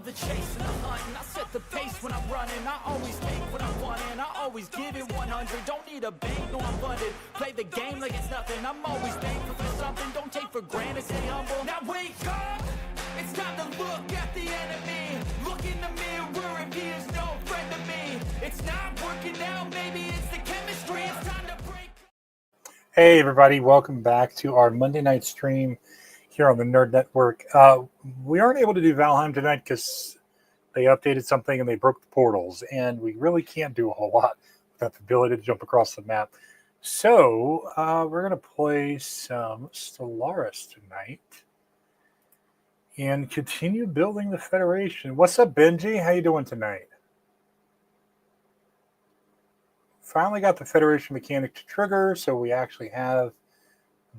love the chase and the hunting. I set the pace when I'm running. I always take what I want and I always give it 100. Don't need a bank, no I'm funded. Play the game like it's nothing. I'm always thankful for something. Don't take for granted, stay humble. Now wake up! It's time to look at the enemy. Look in the mirror if he is no friend to me. It's not working out, maybe it's the chemistry. It's time to break. Hey everybody, welcome back to our Monday night stream here on the Nerd Network. We aren't able to do Valheim tonight because they updated something and they broke the portals, and we really can't do a whole lot without the ability to jump across the map. So we're going to play some Stellaris tonight and continue building the Federation. What's up, Benji? How you doing tonight? Finally got the Federation mechanic to trigger, so we actually have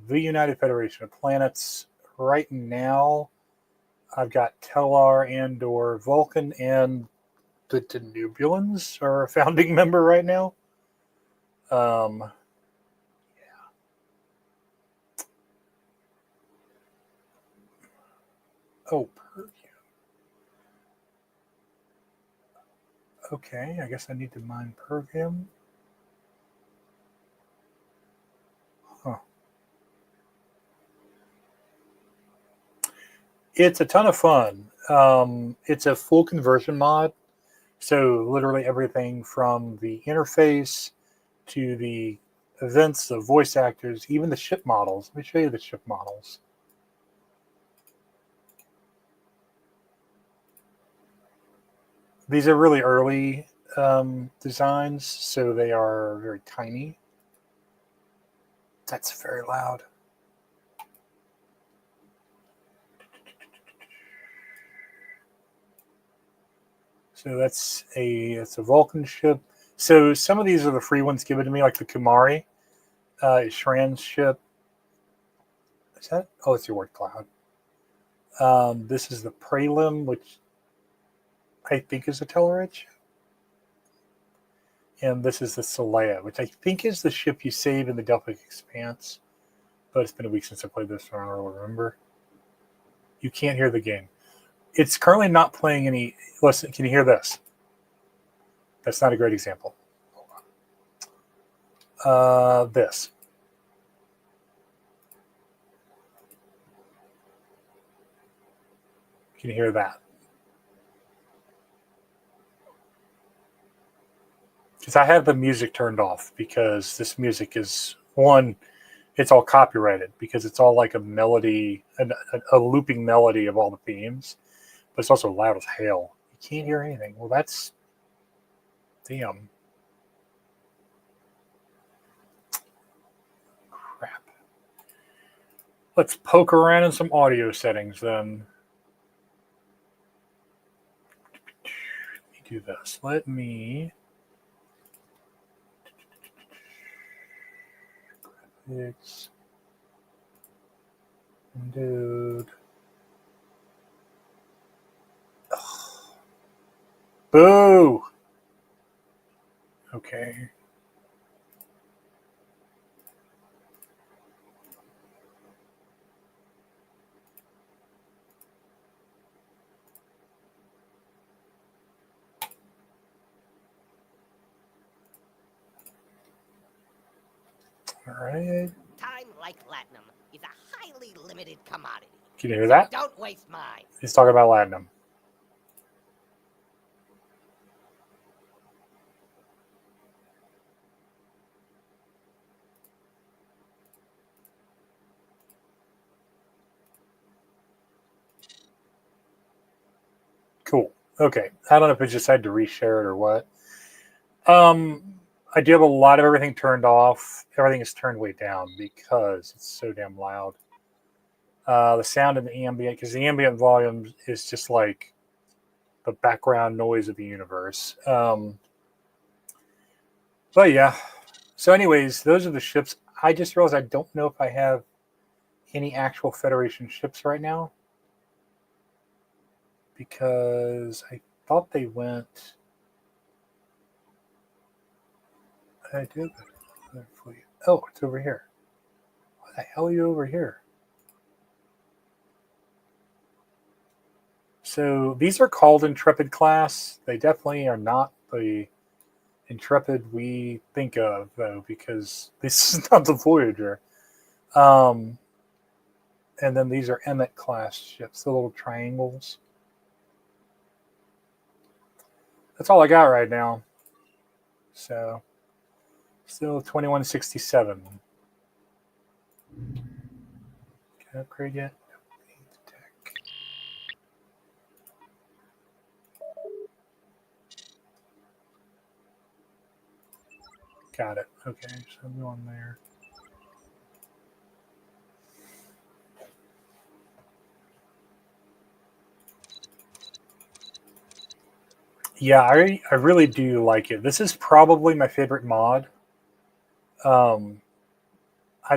the United Federation of Planets. Right now, I've got Tellar, Andor, Vulcan, and the Danubulans are a founding member right now. Yeah. Oh, perfume. Okay, I guess I need to mine perfume. Huh. It's a ton of fun. It's a full conversion mod. So literally everything from the interface to the events, the voice actors, even the ship models. Let me show you the ship models. These are really early designs, so they are very tiny. That's very loud. So that's a Vulcan ship. So some of these are the free ones given to me, like the Kumari, Shran's ship. Is that? Oh, it's your word cloud. This is the Prelim, which I think is a Tellarage. And this is the Solea, which I think is the ship you save in the Delphic Expanse. But it's been a week since I played this, so I don't really remember. You can't hear the game. It's currently not playing any. Listen, can you hear this? That's not a great example. This. Can you hear that? Because I have the music turned off because this music is, one, it's all copyrighted because it's all like a melody, a looping melody of all the themes, but it's also loud as hell. You can't hear anything. Well, that's damn. Crap. Let's poke around in some audio settings then. Let me do this. Let me. Graphics. Dude. Ugh. Boo! Okay. All right. Time, like latinum, is a highly limited commodity. Can you hear that? Don't waste mine. He's talking about latinum. Cool. Okay. I don't know if I just had to reshare it or what. I do have a lot of everything turned off. Everything is turned way down because it's so damn loud. The sound in the ambient, because the ambient volume is just like the background noise of the universe. But yeah. So anyways, those are the ships. I just realized I don't know if I have any actual Federation ships right now, because I thought they went. I did. Oh, it's over here. Why the hell are you over here? So these are called Intrepid class. They definitely are not the Intrepid we think of, though, because this is not the Voyager. And then these are Emmet class ships, the little triangles. That's all I got right now. So, still 2167. Can I upgrade yet? Tech. Got it. Okay, so I'm going there. Yeah, I really do like it. This is probably my favorite mod.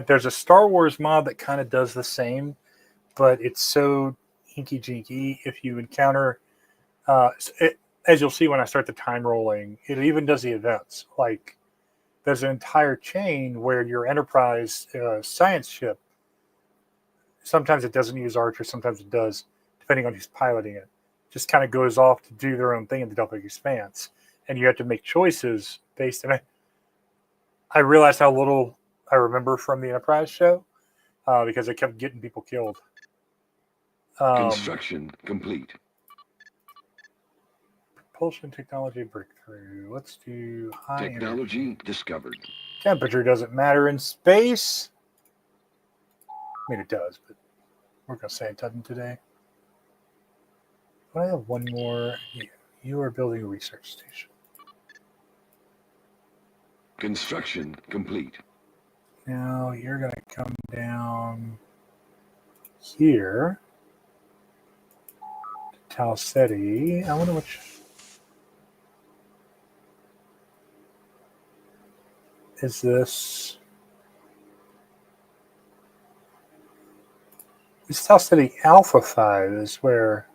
There's a Star Wars mod that kind of does the same, but it's so hinky jinky. If you encounter, as you'll see when I start the time rolling, it even does the events. Like there's an entire chain where your Enterprise science ship, sometimes it doesn't use Archer, sometimes it does, depending on who's piloting it, just kind of goes off to do their own thing in the Delta Expanse. And you have to make choices based on it. I realized how little I remember from the Enterprise show because I kept getting people killed. Construction complete. Propulsion technology breakthrough. Let's do high Technology energy. discovered. Temperature doesn't matter in space. I mean, it does, but we're going to say it doesn't today. I have one more. You are building a research station. Construction complete. Now you're going to come down here to Talceti. I wonder which. Is this? This Talceti Alpha 5 is where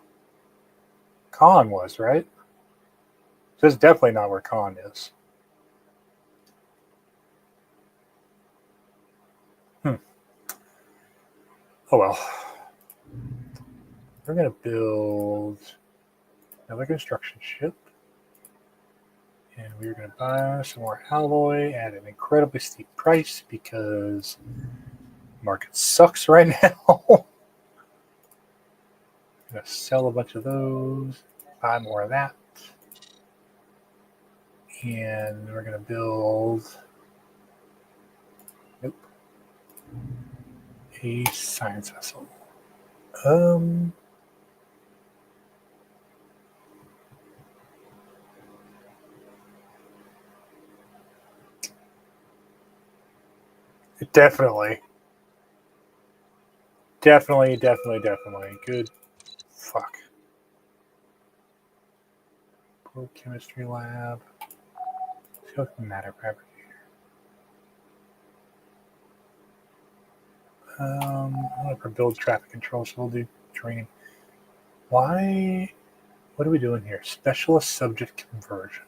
Khan was, right? This is definitely not where Khan is. Oh well. We're going to build another construction ship. And we're going to buy some more alloy at an incredibly steep price because the market sucks right now. I'm going to sell a bunch of those, buy more of that. And we're going to build a science vessel. Definitely. Good. Fuck. Chemistry lab. Matter fabricator. I'm going to build traffic control, so we'll do training. Why? What are we doing here? Specialist subject conversion.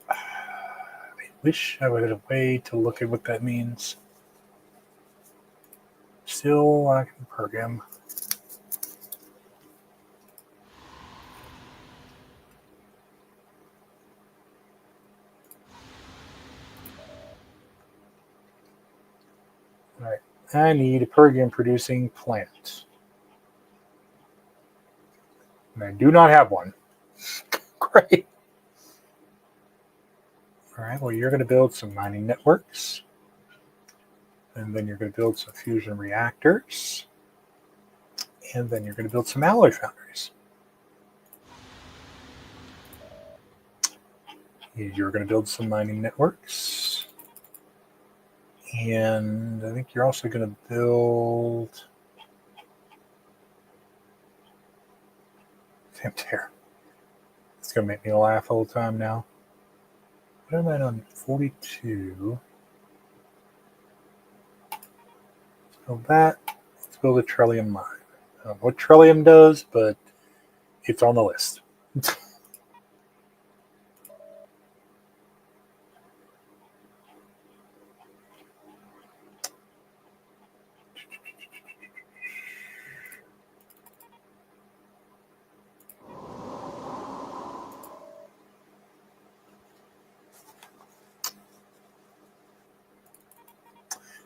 I wish I would have a way to look at what that means. Still, I can program. All right. I need a program producing plant. And I do not have one. Great. All right. Well, you're going to build some mining networks. And then you're going to build some fusion reactors. And then you're going to build some alloy foundries. You're going to build some mining networks. And I think you're also going to build... Damn tear. It's going to make me laugh all the time now. What am I on? 42. Let's build that. Let's build a Trillium mine. I don't know what Trillium does, but it's on the list.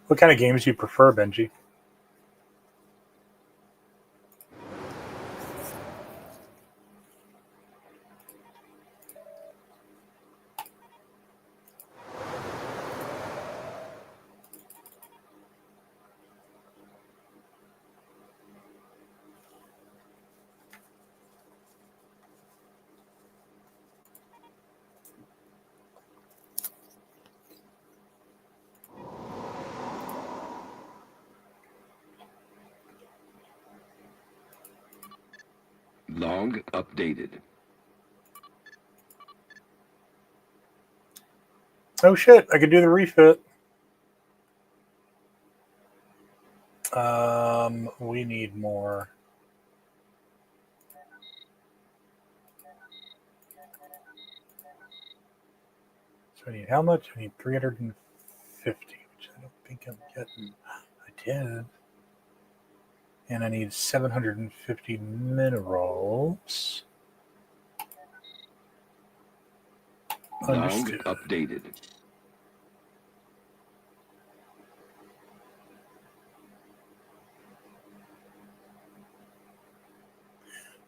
What kind of games do you prefer, Benji? Log updated. Oh shit, I could do the refit. We need more. So I need how much? I need 350, which I don't think I'm getting. I did. And I need 750 minerals. Log Understood. updated.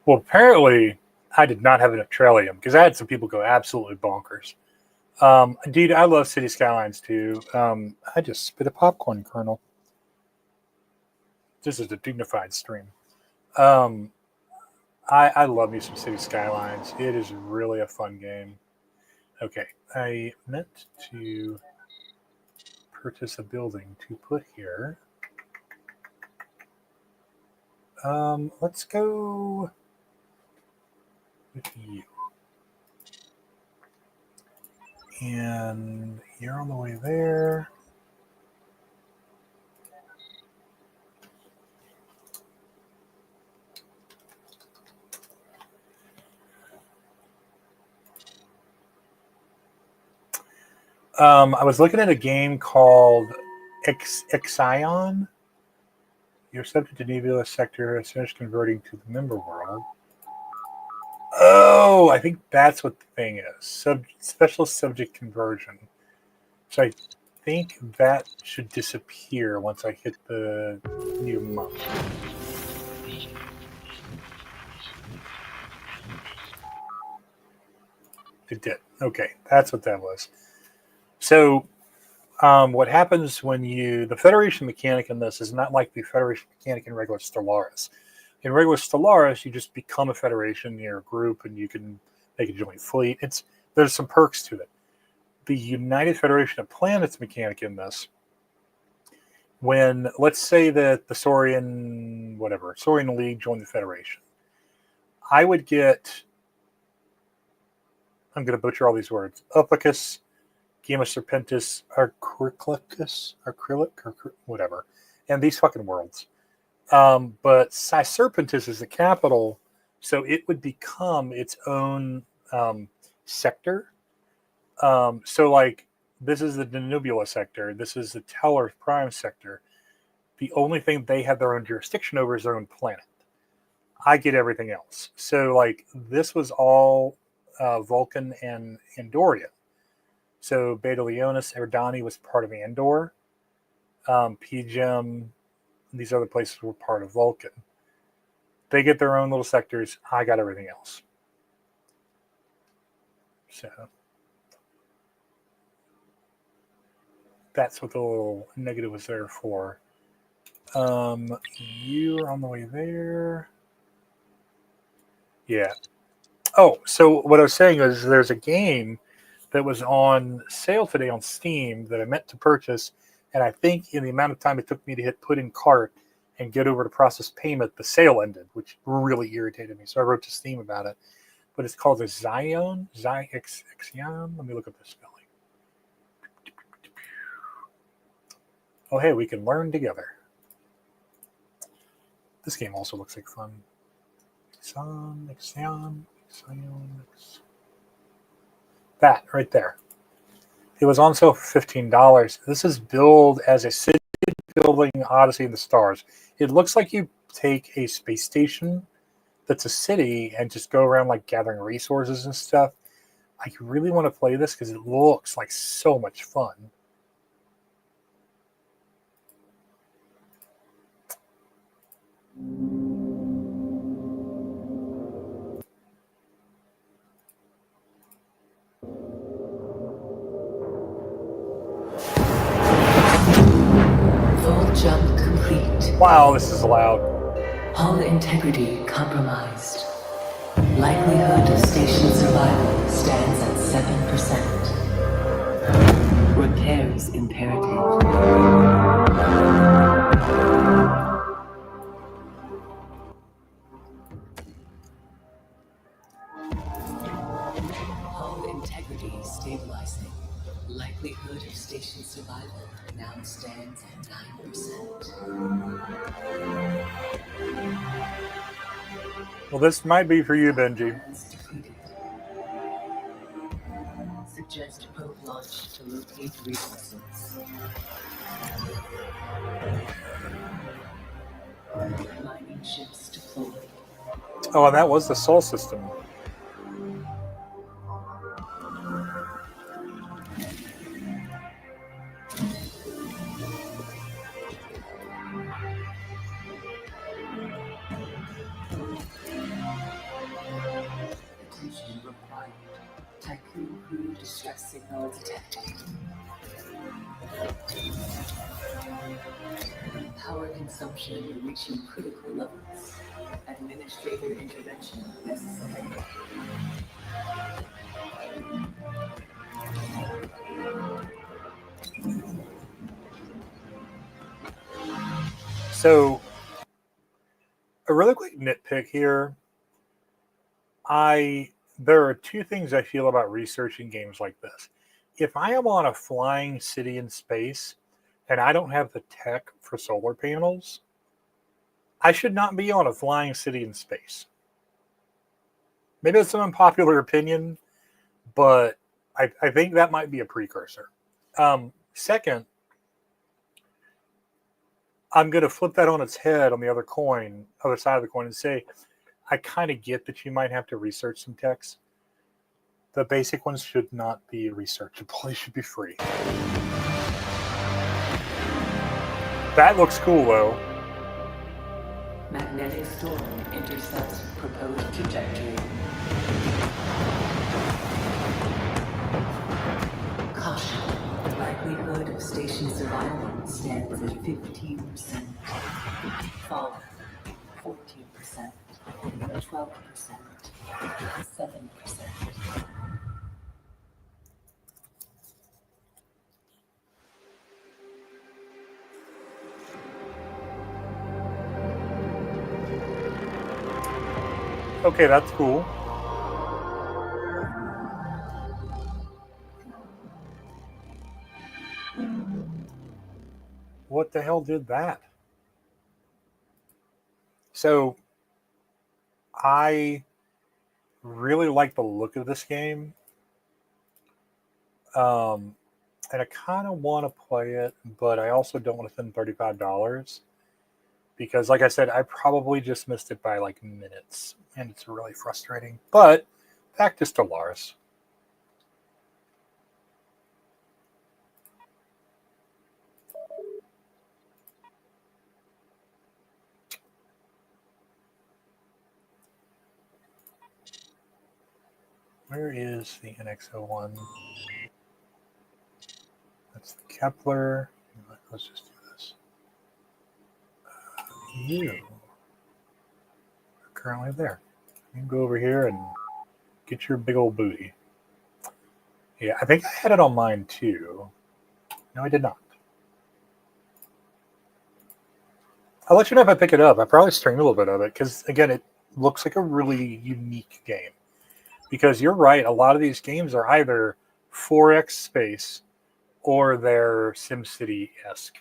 Well, apparently, I did not have enough Trellium because I had some people go absolutely bonkers. Dude, I love City Skylines too. I just spit a popcorn kernel. This is a dignified stream. I love me some City Skylines. It is really a fun game. Okay, I meant to purchase a building to put here. Let's go with you. And you're on the way there. I was looking at a game called Ixion. You're subject to Nebula Sector has finished converting to the member world. Oh, I think that's what the thing is. Special subject conversion. So I think that should disappear once I hit the new month. It did. Okay, that's what that was. So what happens when the Federation mechanic in this is not like the Federation mechanic in regular Stellaris. In regular Stellaris, you just become a Federation, you're a group, and you can make a joint fleet. There's some perks to it. The United Federation of Planets mechanic in this, when, let's say that the Saurian League joined the Federation, I would get, I'm going to butcher all these words, Upicus, Gamma Serpentis, acrylic, whatever, and these fucking worlds. But Serpentis is the capital, so it would become its own sector. So, like, this is the Nebula sector. This is the Teller Prime sector. The only thing they have their own jurisdiction over is their own planet. I get everything else. So, like, this was all Vulcan and Andorian. So, Beta Leonis, Erdani was part of Andor. PGEM, these other places were part of Vulcan. They get their own little sectors. I got everything else. So that's what the little negative was there for. You're on the way there. Yeah. Oh, so what I was saying is there's a game that was on sale today on Steam that I meant to purchase, and I think in the amount of time it took me to hit put in cart and get over to process payment, the sale ended, which really irritated me. So I wrote to Steam about it. But it's called a Xion. Xion. Let me look up the spelling. Oh, hey, we can learn together. This game also looks like fun. Xion. That right there. It was on sale for $15. This is billed as a city building Odyssey in the Stars. It looks like you take a space station that's a city and just go around like gathering resources and stuff. I really want to play this because it looks like so much fun. Full jump complete. Wow, this is loud. Hull integrity compromised. Likelihood of station survival stands at 7%. Repairs imperative. Hull integrity stabilizing. Likelihood of station survival now stands at 9%. Well, this might be for you, Benji. Suggest probe launch to locate resources. Mining ships deployed. Oh, and that was the Sol system. Attention required. Tycoon crew distress signal detected. Power consumption reaching critical levels. Administrator intervention necessary. So, a really quick nitpick here. There are two things I feel about researching games like this. If I am on a flying city in space and I don't have the tech for solar panels, I should not be on a flying city in space. Maybe that's an unpopular opinion, but I think that might be a precursor. Second, I'm going to flip that on its head on the other side of the coin, and say, I kind of get that you might have to research some techs. The basic ones should not be researchable. They should be free. That looks cool, though. Magnetic storm intercepts proposed trajectory. Caution. Likelihood of station survival stands at 15%. Fall 14%. 12%. 7%. Okay, that's cool. What the hell did that? So, I really like the look of this game. And I kind of want to play it, but I also don't want to spend $35 because, like I said, I probably just missed it by like minutes, and it's really frustrating. But back to Stellaris. Where is the NX-01? That's the Kepler. Let's just do this. You are currently there. You can go over here and get your big old booty. Yeah, I think I had it on mine too. No, I did not. I'll let you know if I pick it up. I probably stream a little bit of it because, again, it looks like a really unique game. Because you're right, a lot of these games are either 4X space or they're SimCity-esque.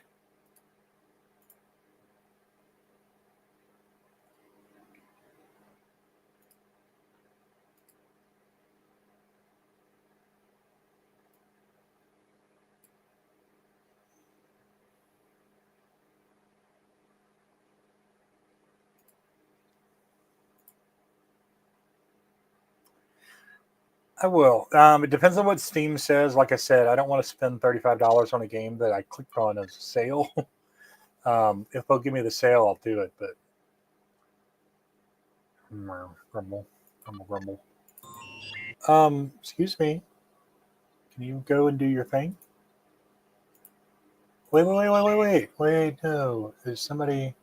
I will. It depends on what Steam says. Like I said, I don't want to spend $35 on a game that I clicked on as a sale. If they'll give me the sale, I'll do it. But Grumble, grumble, grumble. Excuse me. Can you go and do your thing? Wait. No, there's somebody.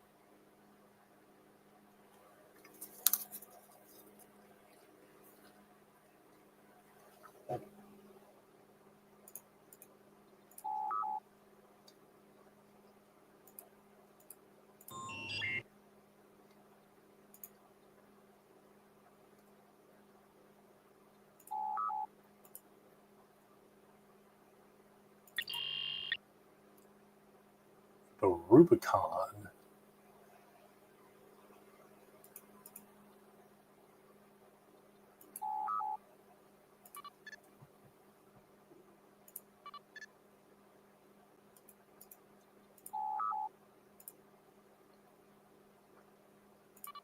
The Rubicon.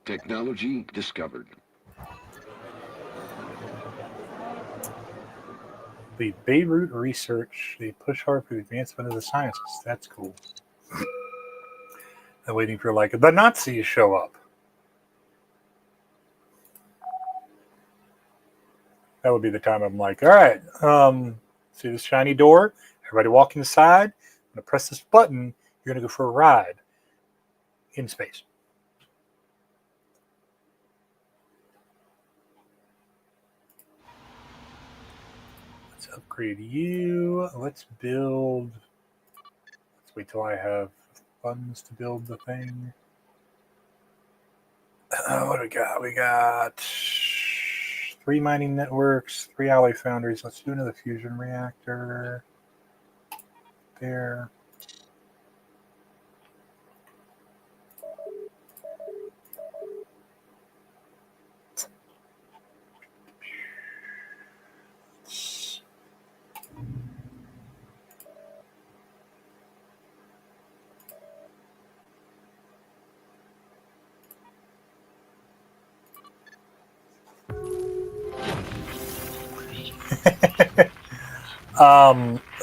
Technology discovered. The Beirut research. They push hard for the advancement of the sciences. That's cool. I'm waiting for like the Nazis show up. That would be the time I'm like, all right, see this shiny door? Everybody walk inside. I'm gonna press this button. You're gonna go for a ride in space. Let's upgrade you. Let's build. Let's wait till I have funds to build the thing. What do we got? We got 3 mining networks, 3 alloy foundries. Let's do another fusion reactor. There.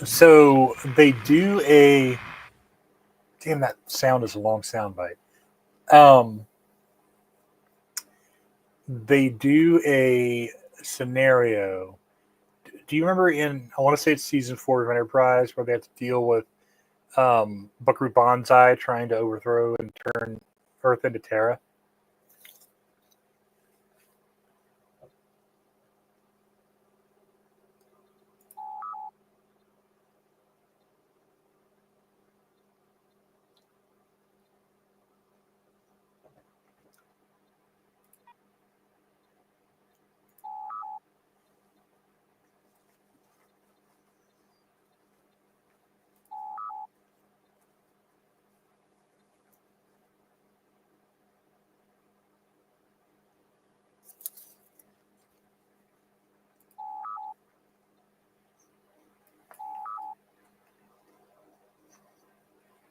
So they do a. Damn, that sound is a long sound bite. They do a scenario. Do you remember I want to say it's season 4 of Enterprise, where they have to deal with Buckaroo Banzai trying to overthrow and turn Earth into Terra?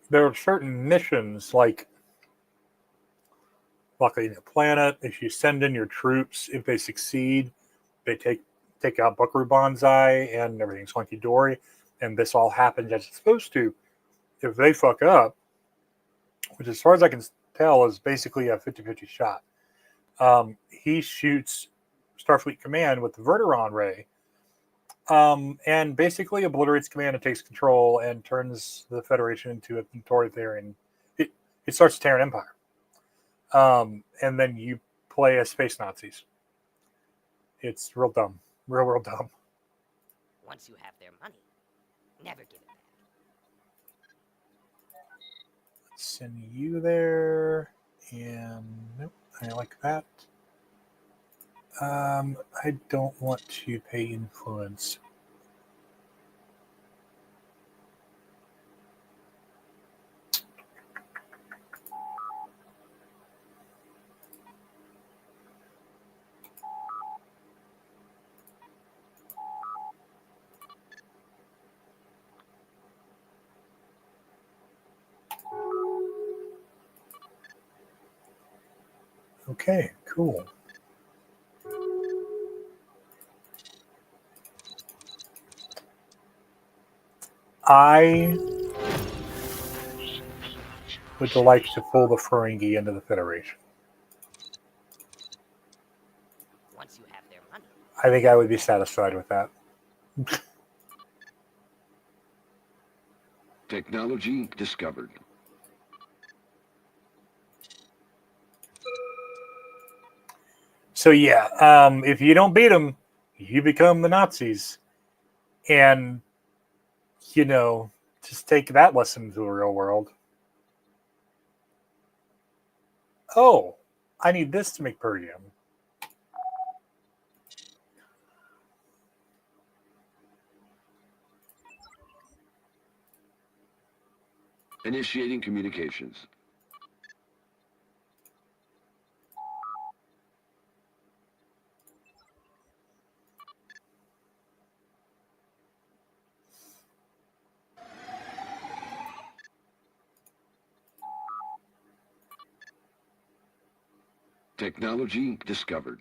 There are certain missions like blocking a planet. If you send in your troops, if they succeed, they take out Buckaroo Banzai and everything's hunky dory, and this all happens as it's supposed to. If they fuck up, which as far as I can tell is basically a 50-50 shot, he shoots Starfleet Command with the Verteron ray, and basically obliterates Command and takes control and turns the Federation into an authoritarian. It starts a Terran Empire. And then you play as space Nazis. It's real dumb. Real dumb. Once you have their money, never give it back. Let's send you there. And nope, I like that. I don't want to pay influence. Okay, cool. I would like to pull the Ferengi into the Federation. I think I would be satisfied with that. Technology discovered. So yeah, if you don't beat them, you become the Nazis, and just take that lesson to the real world. Oh, I need this to make Purdium. Initiating communications. Technology discovered.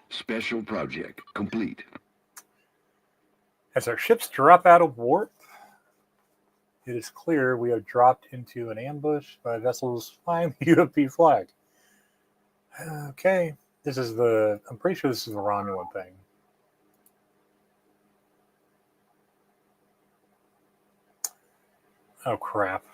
Special project complete. As our ships drop out of warp, it is clear we have dropped into an ambush by vessels flying the UFP flag. Okay, I'm pretty sure this is the Romulan thing. Oh, crap.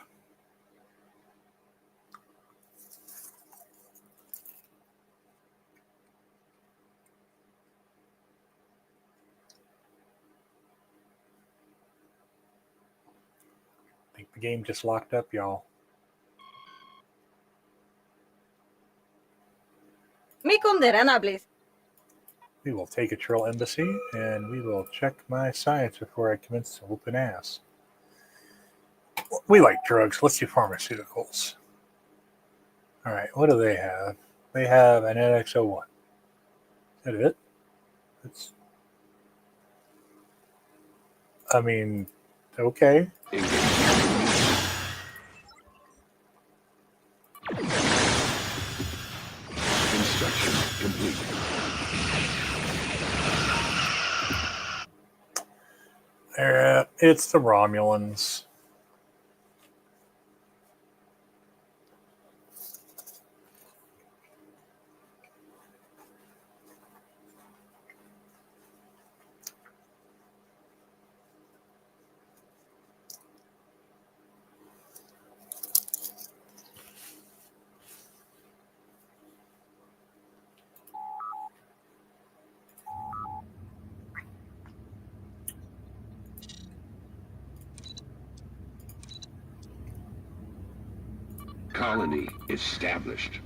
I think the game just locked up, y'all. Me condena, please. We will take a Trill Embassy, and we will check my science before I commence to whoop an ass. We like drugs. Let's do pharmaceuticals. All right, what do they have? They have an NX-01. Is that it? I mean, okay. Construction complete. It's the Romulans. Colony established.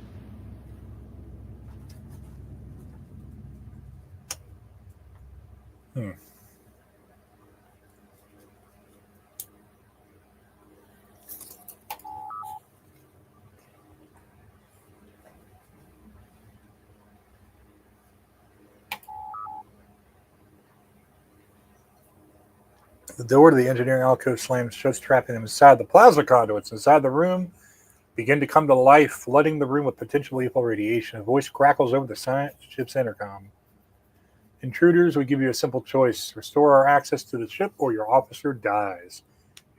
The door to the engineering alcove slams shut, trapping them inside. The plasma conduits inside the room begin to come to life, flooding the room with potential lethal radiation. A voice crackles over the science ship's intercom. Intruders, we give you a simple choice. Restore our access to the ship or your officer dies.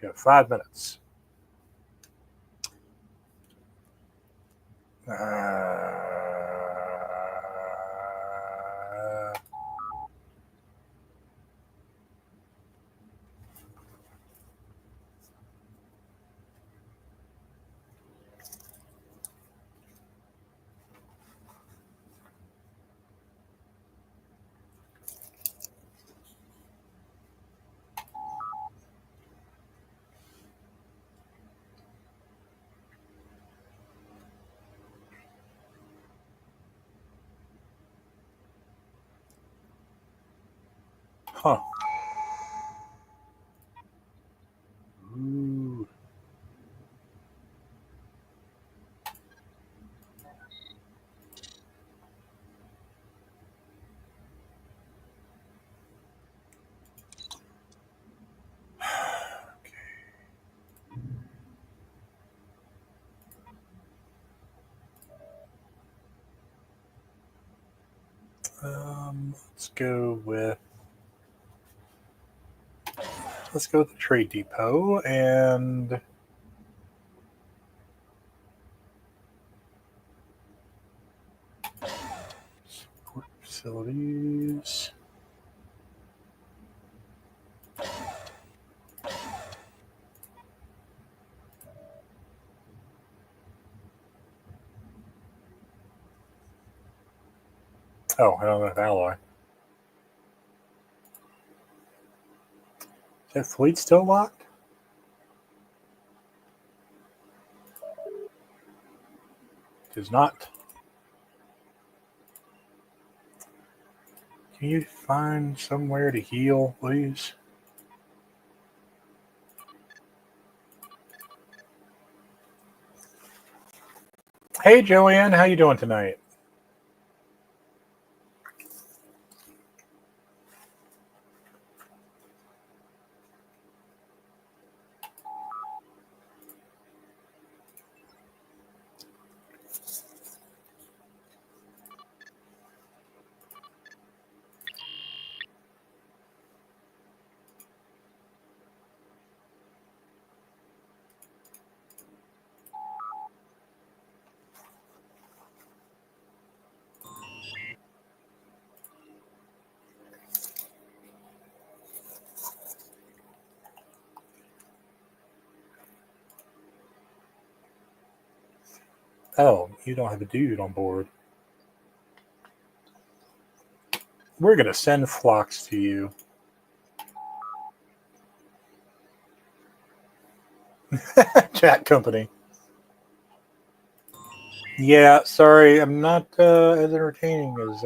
You have 5 minutes. Huh. Ooh. Let's go with the trade depot and support Facilities. Oh, I don't know if alloy. Is that fleet still locked? It is not. Can you find somewhere to heal, please? Hey, Joanne, how you doing tonight? Oh, you don't have a dude on board. We're going to send flocks to you. Chat company. Yeah, sorry, I'm not as entertaining as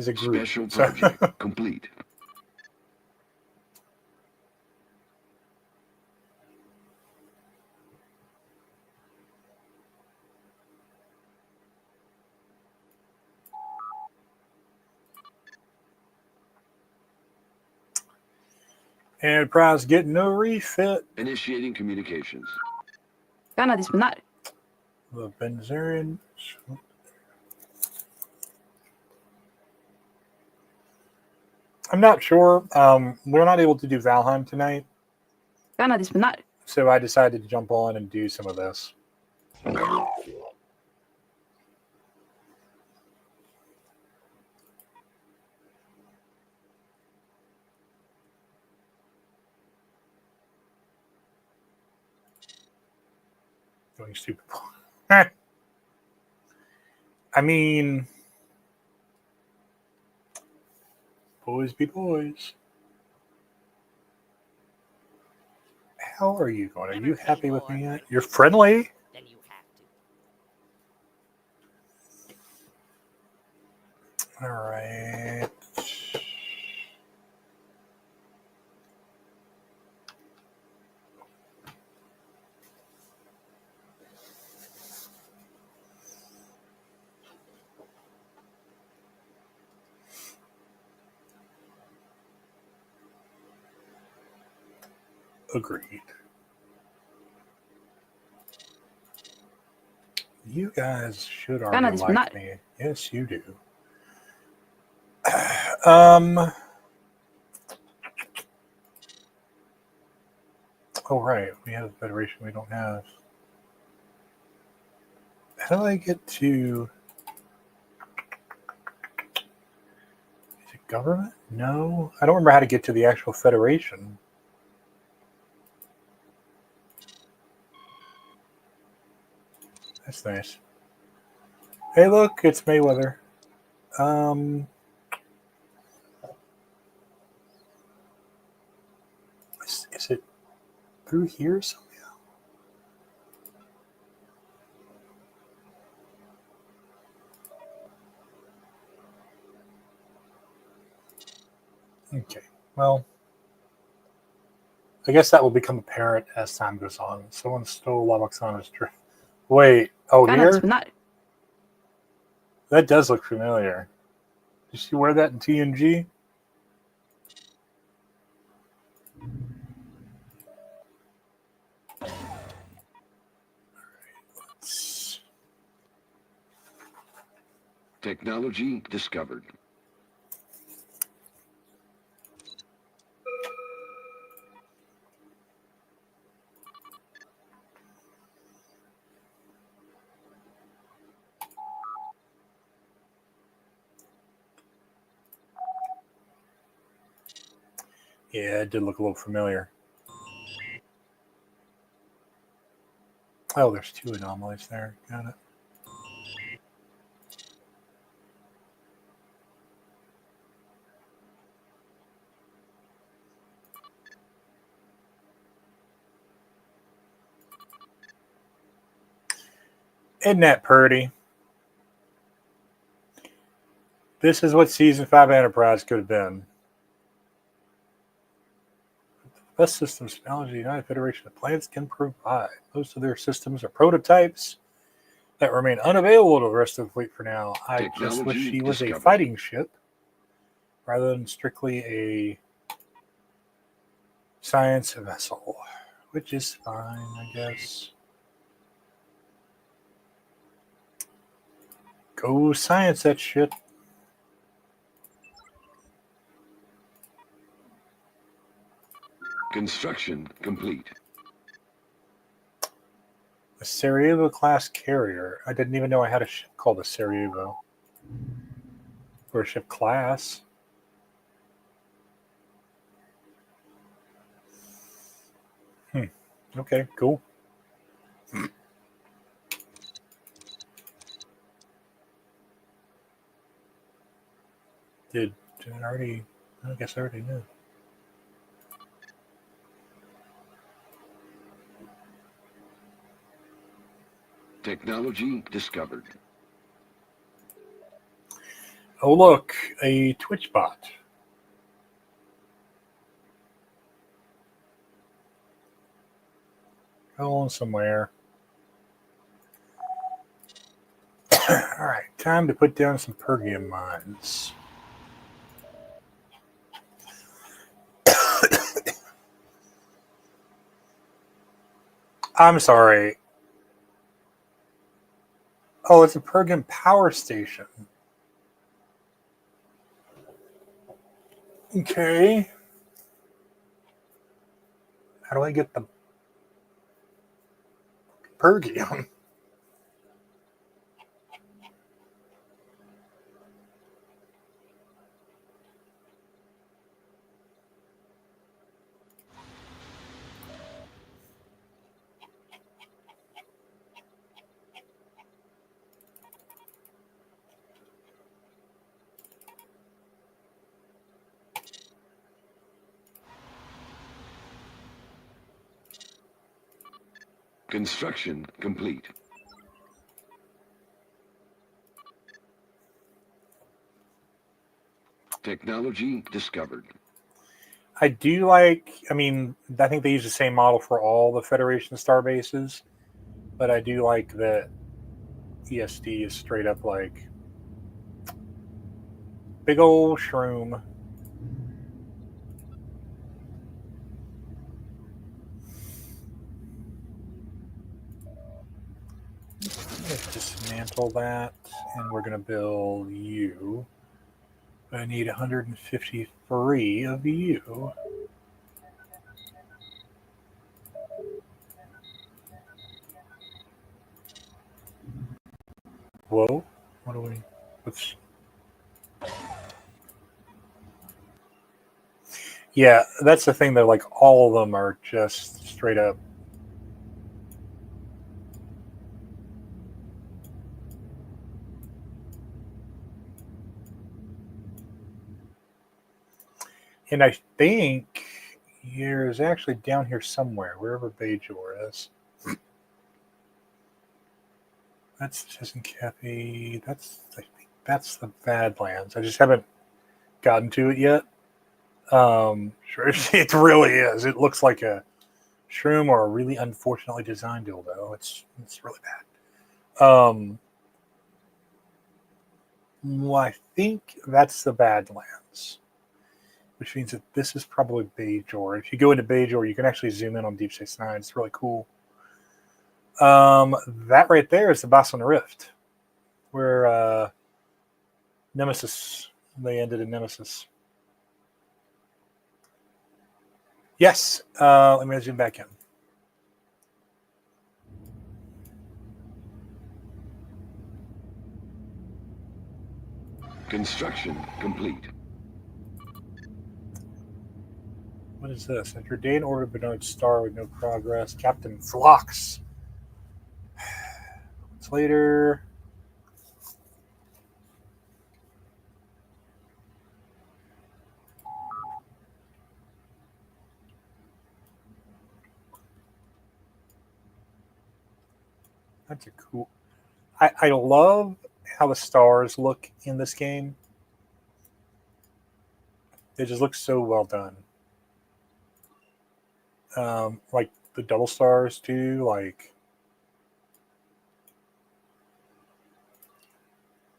a group. Special project complete. Enterprise getting no refit. Initiating communications. Gana disciplinar. The Benzarian. I'm not sure. We're not able to do Valheim tonight, Gana disciplinar. so I decided to jump on and do some of this. Doing stupid. I mean, boys be boys. How are you going? Are you happy with me yet? You're friendly? Then you have to. All right. Agreed. You guys should already like me. Yes, you do. Oh, right. We have a federation we don't have. How do I get to... Is it government? No. I don't remember how to get to the actual federation. That's nice. Hey, look, it's Mayweather. Is it through here somehow? Okay, well, I guess that will become apparent as time goes on. Someone stole Lamaxana's drift. Wait, oh, Gana here? disciplinar. That does look familiar. Did you wear that in TNG? Technology discovered. Yeah, it did look a little familiar. Oh, there's 2 anomalies there. Got it. Isn't that pretty? This is what Season 5 Enterprise could have been. The best systems technology the United Federation of Planets can provide. Most of their systems are prototypes that remain unavailable to the rest of the fleet for now. I just wish Technology she was a discovered. fighting ship rather than strictly a science vessel, which is fine, I guess. Go science that shit. Construction complete. A Sarajevo class carrier. I didn't even know I had a ship called a Sarajevo. Or a ship class. Okay, cool. Did I already? I guess I already knew. Technology discovered. Oh, look, a Twitch bot. Go on somewhere. All right, time to put down some Pergium mines. I'm sorry. Oh, it's a Pergium power station. Okay. How do I get the Pergium? Construction complete. Technology discovered. I do like, I mean, I think they use the same model for all the Federation star bases, but I do like that ESD is straight up like big old shroom. Let's dismantle that, and we're going to build you. I need 153 of you. Whoa. What do we... What's... Yeah, that's the thing, though. Like, all of them are just straight up. And I think there's actually down here somewhere, wherever Bajor is. That's Chisincapi. I think that's the Badlands. I just haven't gotten to it yet. Sure, it really is. It looks like a shroom or a really unfortunately designed dildo. It's really bad. Well, I think that's the Badlands, which means that this is probably Bajor. If you go into Bajor, you can actually zoom in on Deep Space Nine. It's really cool. That right there is the Basson Rift, where Nemesis, they ended in Nemesis. Yes, let me zoom back in. Construction complete. What is this? After a day in orbit but no star with no progress. Captain Phlox. Months later. That's a cool. I love how the stars look in this game. They just look so well done. Like the double stars too. Like,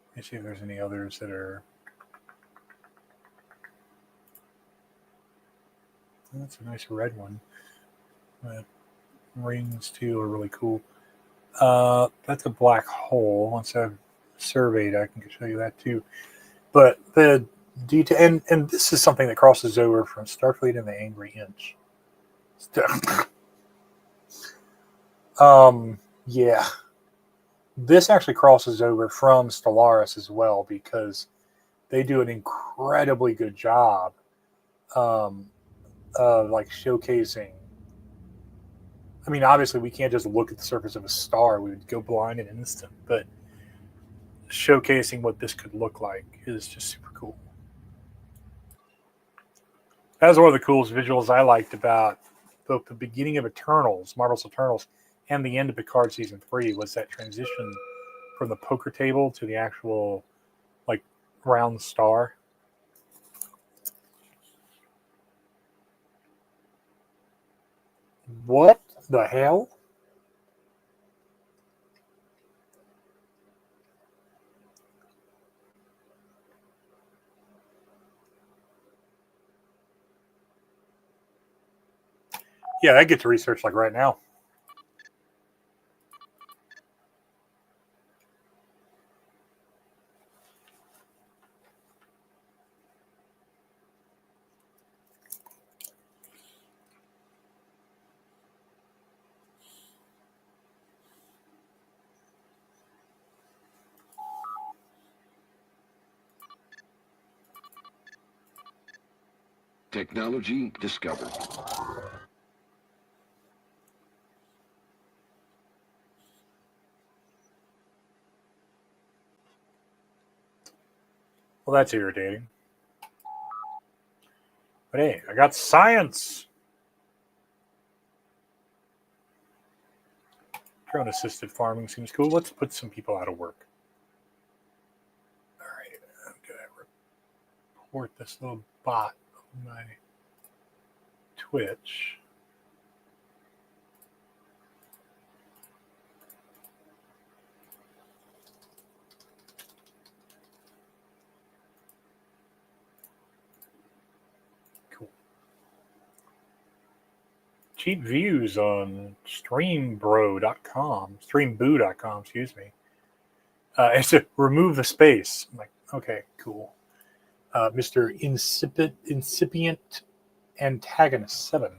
let me see if there's any others that are. That's a nice red one. Rings too are really cool. That's a black hole. Once I've surveyed, I can show you that too. But the detail, and this is something that crosses over from Starfleet and the Angry Inch. Yeah, this actually crosses over from Stellaris as well because they do an incredibly good job of like showcasing. I mean, obviously, we can't just look at the surface of a star; we would go blind in an instant. But showcasing what this could look like is just super cool. That was one of the coolest visuals I liked about both the beginning of Eternals, Marvel's Eternals, and the end of Picard season 3 was that transition from the poker table to the actual like round star. What the hell? Yeah, I get to research like right now. Technology discovered. Well, that's irritating. But hey, I got science. Drone assisted farming seems cool. Let's put some people out of work. All right, I'm going to report this little bot on my Twitch. Cool. Cheap views on streamboo.com, excuse me. It's to remove the space. I'm like, okay, cool. Mr. Incipient Antagonist 7.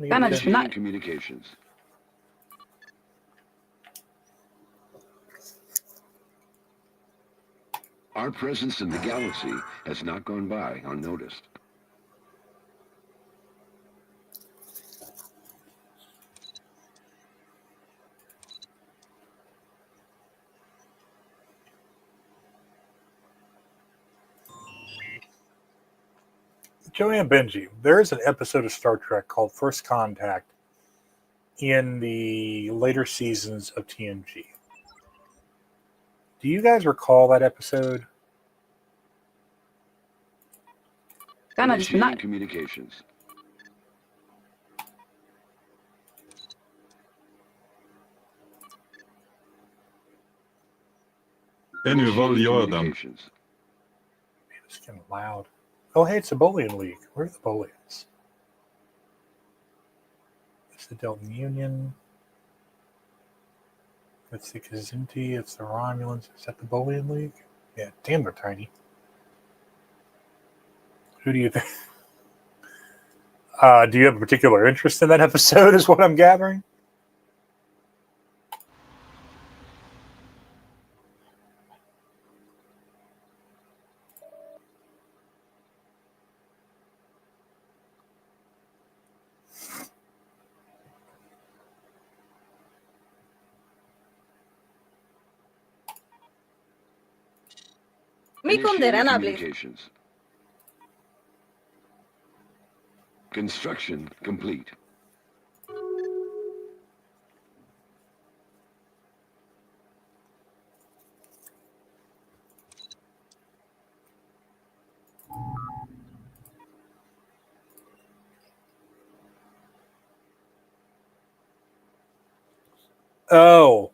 Kana Initiating communications. Our presence in the galaxy has not gone by unnoticed. Joanne Benji, there is an episode of Star Trek called First Contact in the later seasons of TNG. Do you guys recall that episode? Kana Initiating communications. En nu valde jag den. Communications. Man, it's getting loud. Oh, hey, it's a Bolian League. Where are the Bolians? It's the Delta Union. Let's see, Kazinti, it's the Romulans. Is that the Bolian League? Yeah, damn, they're tiny. Who do you think? Do you have a particular interest in that episode, is what I'm gathering? Mi Initiating condena, please. communications. Construction complete. Oh.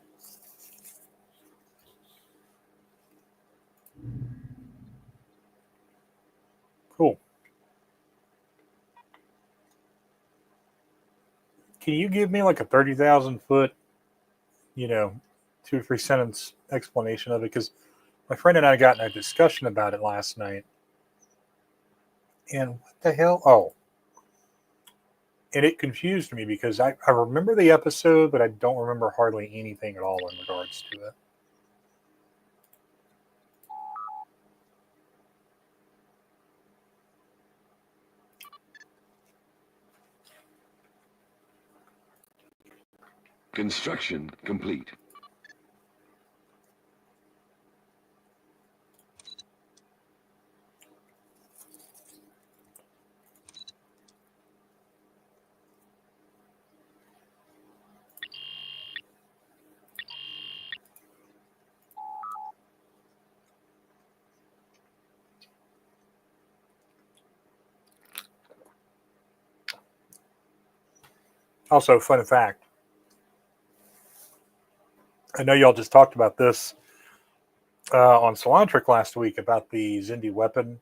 Cool. Can you give me like a 30,000 foot, 2 or 3 sentence explanation of it? Because my friend and I got in a discussion about it last night. And what the hell? Oh. And it confused me because I remember the episode, but I don't remember hardly anything at all in regards to it. Construction complete. Also, fun fact. I know y'all just talked about this on Solantric last week about the Zindi weapon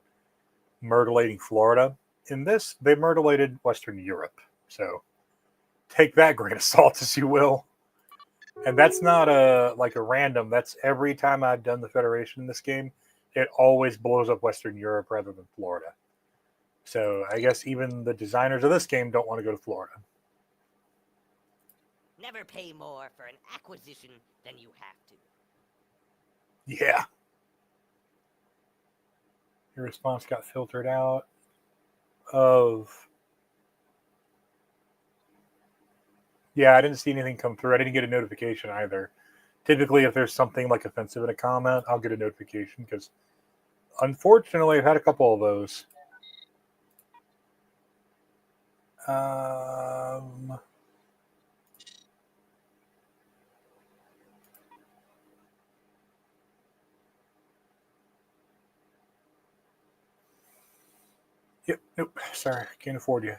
myrtleating Florida. In this, they myrtleated Western Europe. So take that grain of salt as you will. And that's not a random. That's every time I've done the Federation in this game, it always blows up Western Europe rather than Florida. So I guess even the designers of this game don't want to go to Florida. Never pay more for an acquisition than you have to. Yeah. Your response got filtered out of... Yeah, I didn't see anything come through. I didn't get a notification either. Typically, if there's something like offensive in a comment, I'll get a notification because, unfortunately, I've had a couple of those. Yep, nope, sorry, can't afford you.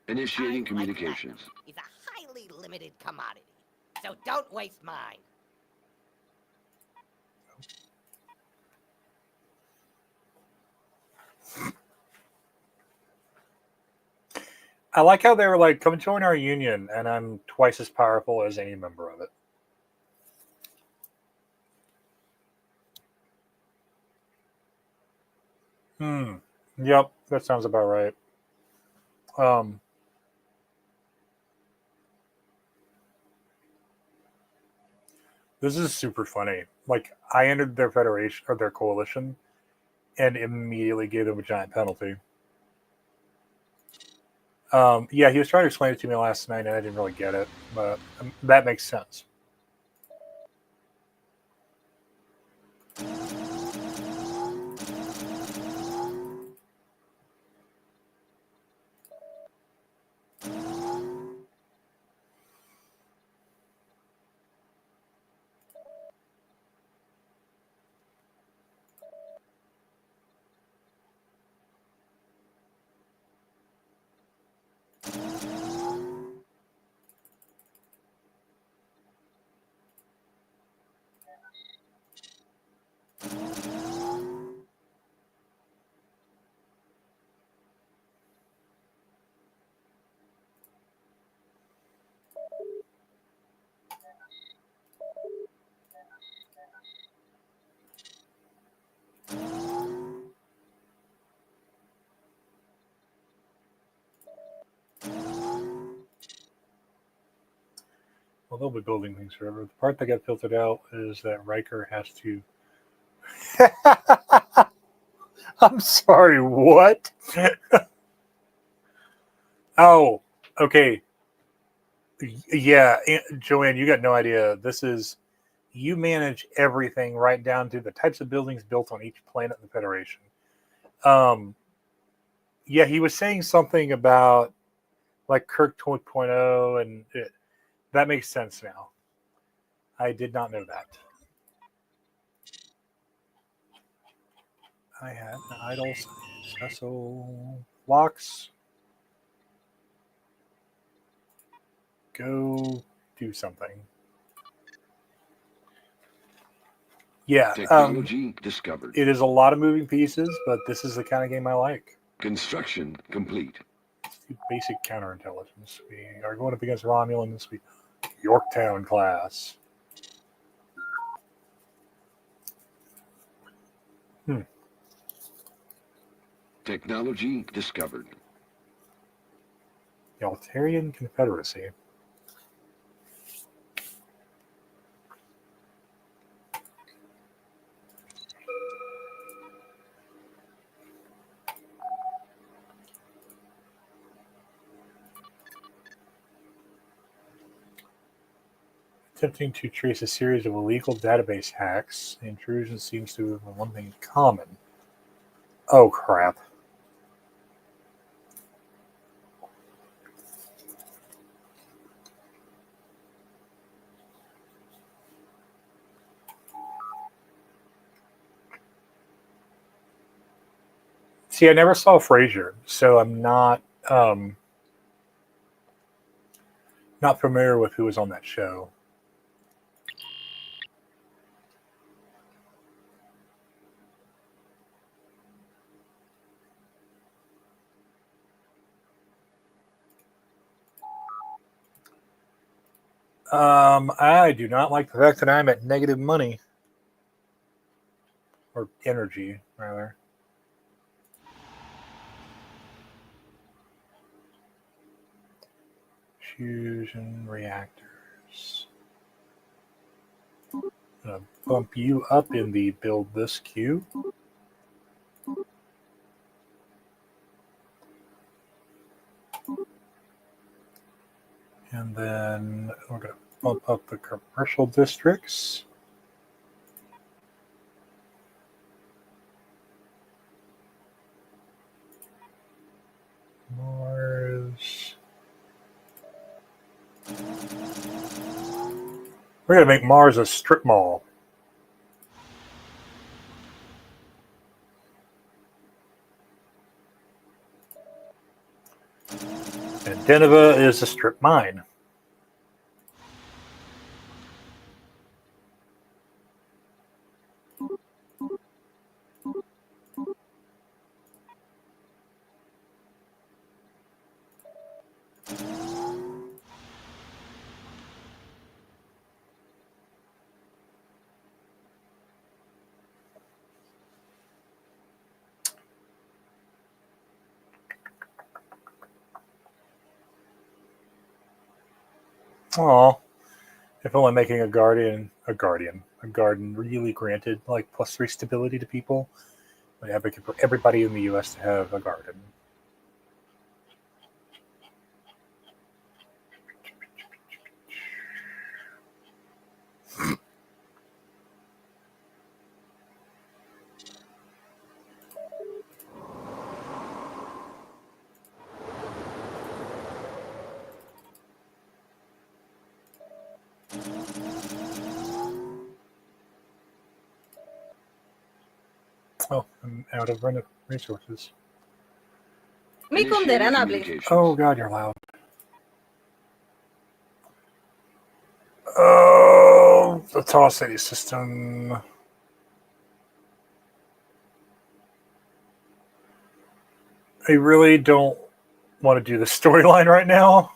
Initiating Time, like communications. platinum, is a highly limited commodity. So don't waste mine. I like how they were like, come join our union, and I'm twice as powerful as any member of it. Yep, that sounds about right. This is super funny. Like, I entered their federation or their coalition and immediately gave them a giant penalty. Yeah, he was trying to explain it to me last night, and I didn't really get it, but that makes sense. Well, they'll be building things forever. The part that got filtered out is that Riker has to. I'm sorry, what? Oh, okay. Yeah, Joanne, you got no idea. This is. You manage everything right down to the types of buildings built on each planet in the Federation. Yeah, he was saying something about like Kirk 2.0, and that makes sense now. I did not know that. I had an idle special locks. Go do something. Yeah, Technology discovered. it is a lot of moving pieces, but this is the kind of game I like. Construction complete. Basic counterintelligence. We are going up against Romulans. Yorktown class. Technology discovered. The Altarian Confederacy. Attempting to trace a series of illegal database hacks, the intrusion seems to have one thing in common. Oh, crap. See, I never saw Frasier, so I'm not familiar with who was on that show. I do not like the fact that I'm at negative money. Or energy, rather. Fusion reactors. I'm going to bump you up in the build this queue. And then we're going to bump up the commercial districts. Mars. We're going to make Mars a strip mall. And Deneva is a strip mine. Oh, if only making a garden really granted like +3 stability to people. I advocate for everybody in the U.S. to have a garden. Oh, I'm out of resources. Mi Initiating condenable. communications. Oh, God, you're loud. Oh, the Tall City system. I really don't want to do the storyline right now.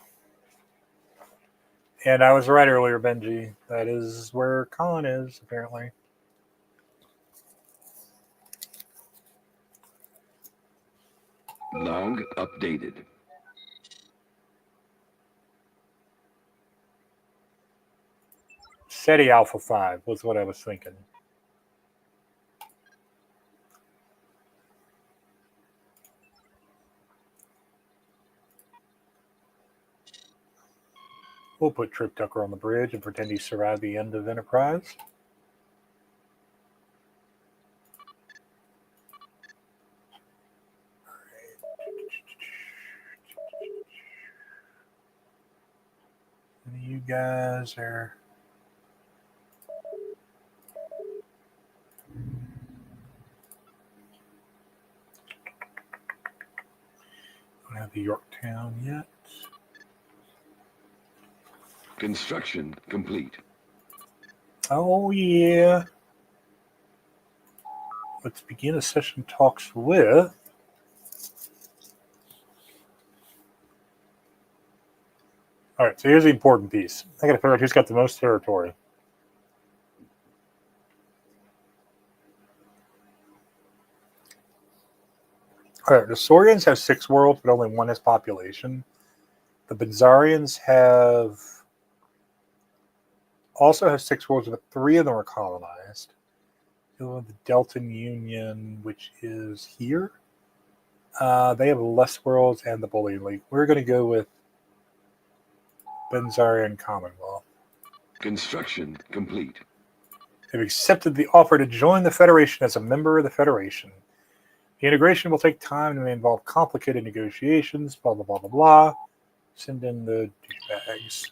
And I was right earlier, Benji. That is where Khan is, apparently. Log updated. SETI Alpha 5 was what I was thinking. We'll put Trip Tucker on the bridge and pretend he survived the end of Enterprise. And you guys are... don't have the Yorktown yet. Construction complete. Oh, yeah. Let's begin a session talks with... All right, so here's the important piece. I got to figure out who's got the most territory. All right, the Saurians have 6 worlds, but only 1 has population. The Benzarians also have 6 worlds, but 3 of them are colonized. The Deltan Union, which is here, they have less worlds, and the Bullion League. We're going to go with Benzarian Commonwealth. Construction complete. They've accepted the offer to join the Federation as a member of the Federation. The integration will take time and may involve complicated negotiations, blah, blah, blah, blah, blah. Send in the douchebags.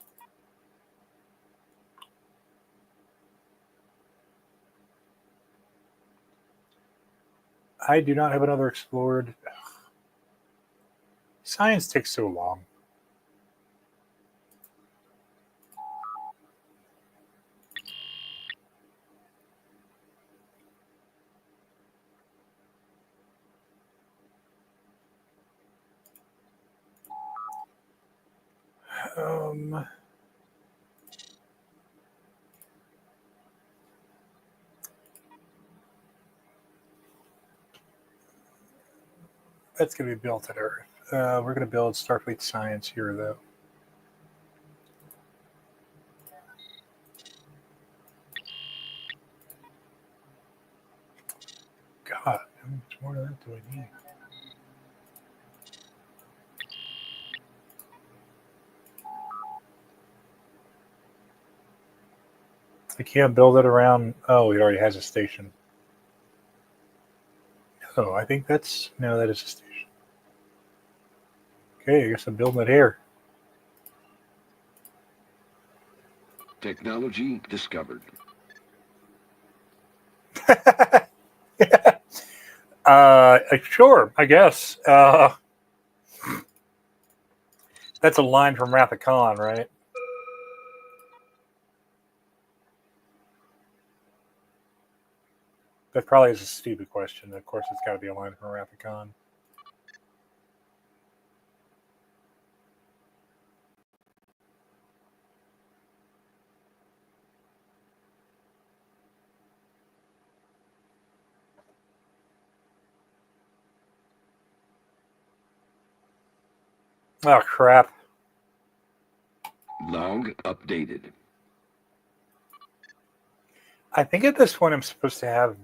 I do not have another explored. Science takes so long. That's going to be built at Earth. We're going to build Starfleet Science here, though. God, how much more of that do I need? I can't build it around... Oh, it already has a station. Oh, I think that's... No, that is a station. Okay, I guess I'm building it here. Technology discovered. Sure, I guess. That's a line from Wrath of Khan, right? That probably is a stupid question. Of course, it's got to be a line from Wrath of Khan. Oh, crap. Log updated. I think at this point I'm supposed to have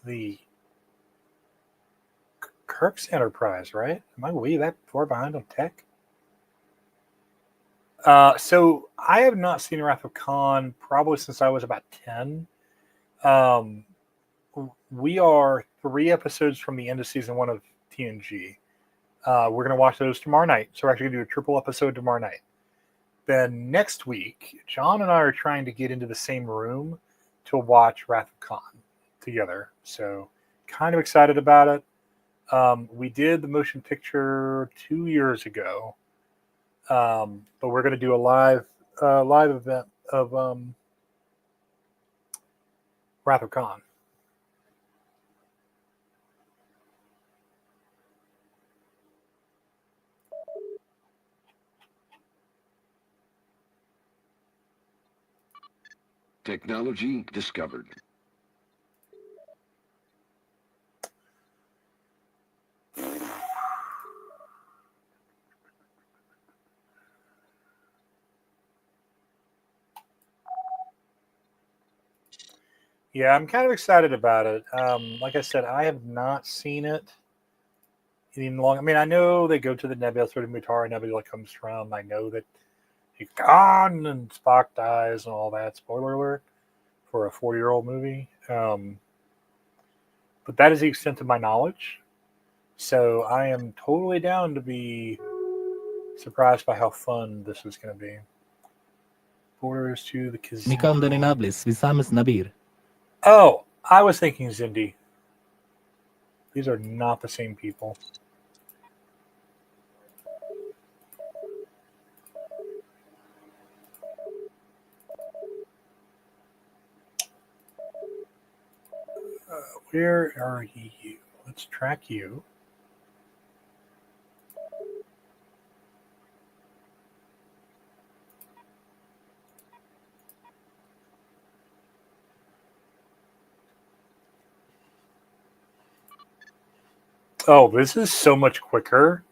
the Kirk's Enterprise, right? Am I way that far behind on tech? So I have not seen Wrath of Khan probably since I was about 10. We are 3 episodes from the end of season 1 of TNG. We're going to watch those tomorrow night. So we're actually going to do a triple episode tomorrow night. Then next week, John and I are trying to get into the same room to watch Wrath of Khan together. So kind of excited about it. We did the motion picture 2 years ago. But we're going to do a live event of Wrath of Khan. Technology discovered. Yeah, I'm kind of excited about it. Like I said, I have not seen it in long. I mean, I know they go to the nebula where the Mutara Nebula comes from. I know that he's gone and Spock dies and all that. Spoiler alert for a 40-year-old movie. But that is the extent of my knowledge. So I am totally down to be surprised by how fun this is going to be. Borders to the casino. Nabir. Oh, I was thinking Zindi. These are not the same people. Where are you? Let's track you. Oh, this is so much quicker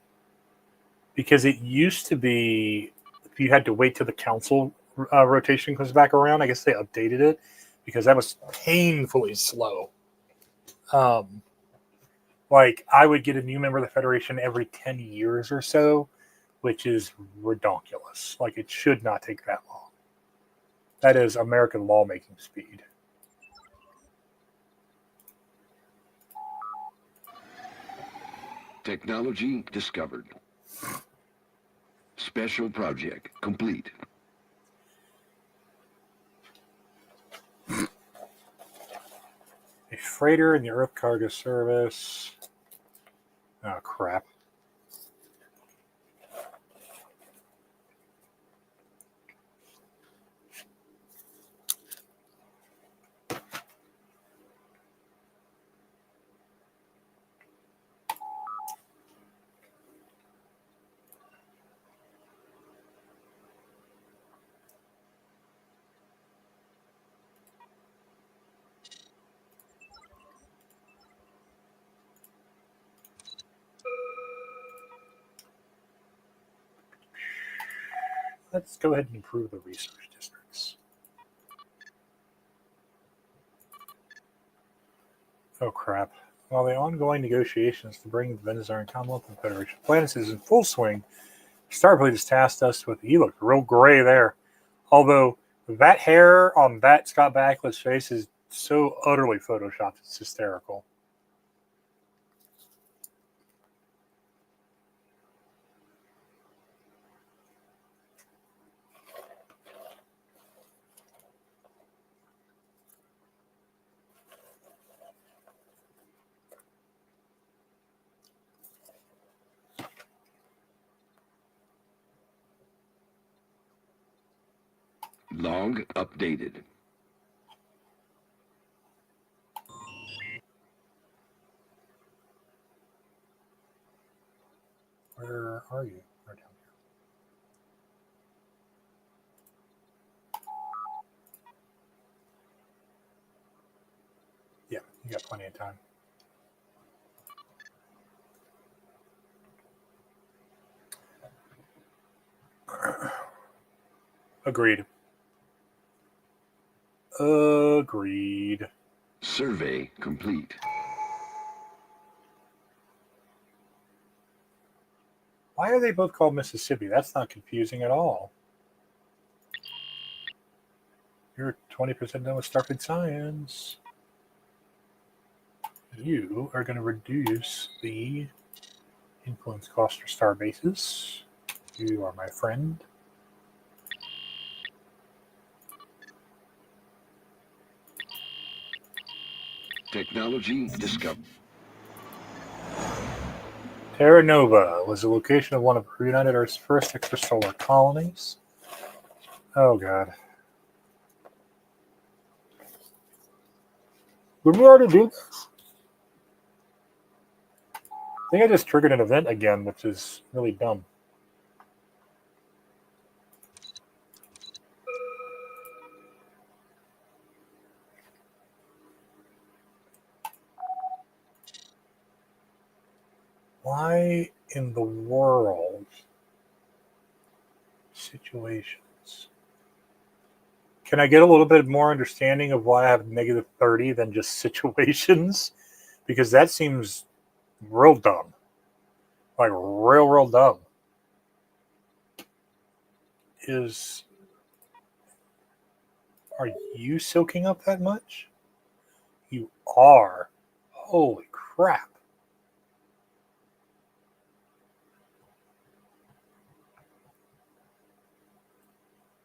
because it used to be you had to wait till the council rotation comes back around. I guess they updated it because that was painfully slow. Like I would get a new member of the Federation every 10 years or so, which is ridiculous. Like it should not take that long. That is American lawmaking speed. Technology discovered. Special project complete. A freighter in the Earth Cargo Service. Oh, crap. Let's go ahead and improve the research districts. Oh, crap. While the ongoing negotiations to bring the Venezuelan Commonwealth and Federation planets is in full swing, Starfleet has tasked us with. He looked real gray there. Although that hair on that Scott Bakula's face is so utterly photoshopped, it's hysterical. Log updated. Where are you? Right down here. Yeah, you got plenty of time. Agreed. Agreed. Survey complete. Why are they both called Mississippi? That's not confusing at all. You're 20% done with Starfleet Science. You are going to reduce the influence cost for star bases. You are my friend. Technology discovered. Terra Nova was the location of one of United Earth's first extrasolar colonies. Oh, God. Did we already do this? I think I just triggered an event again, which is really dumb. Why in the world? Situations. Can I get a little bit more understanding of why I have negative 30 than just situations? Because that seems real dumb. Like, real dumb. Are you soaking up that much? You are. Holy crap.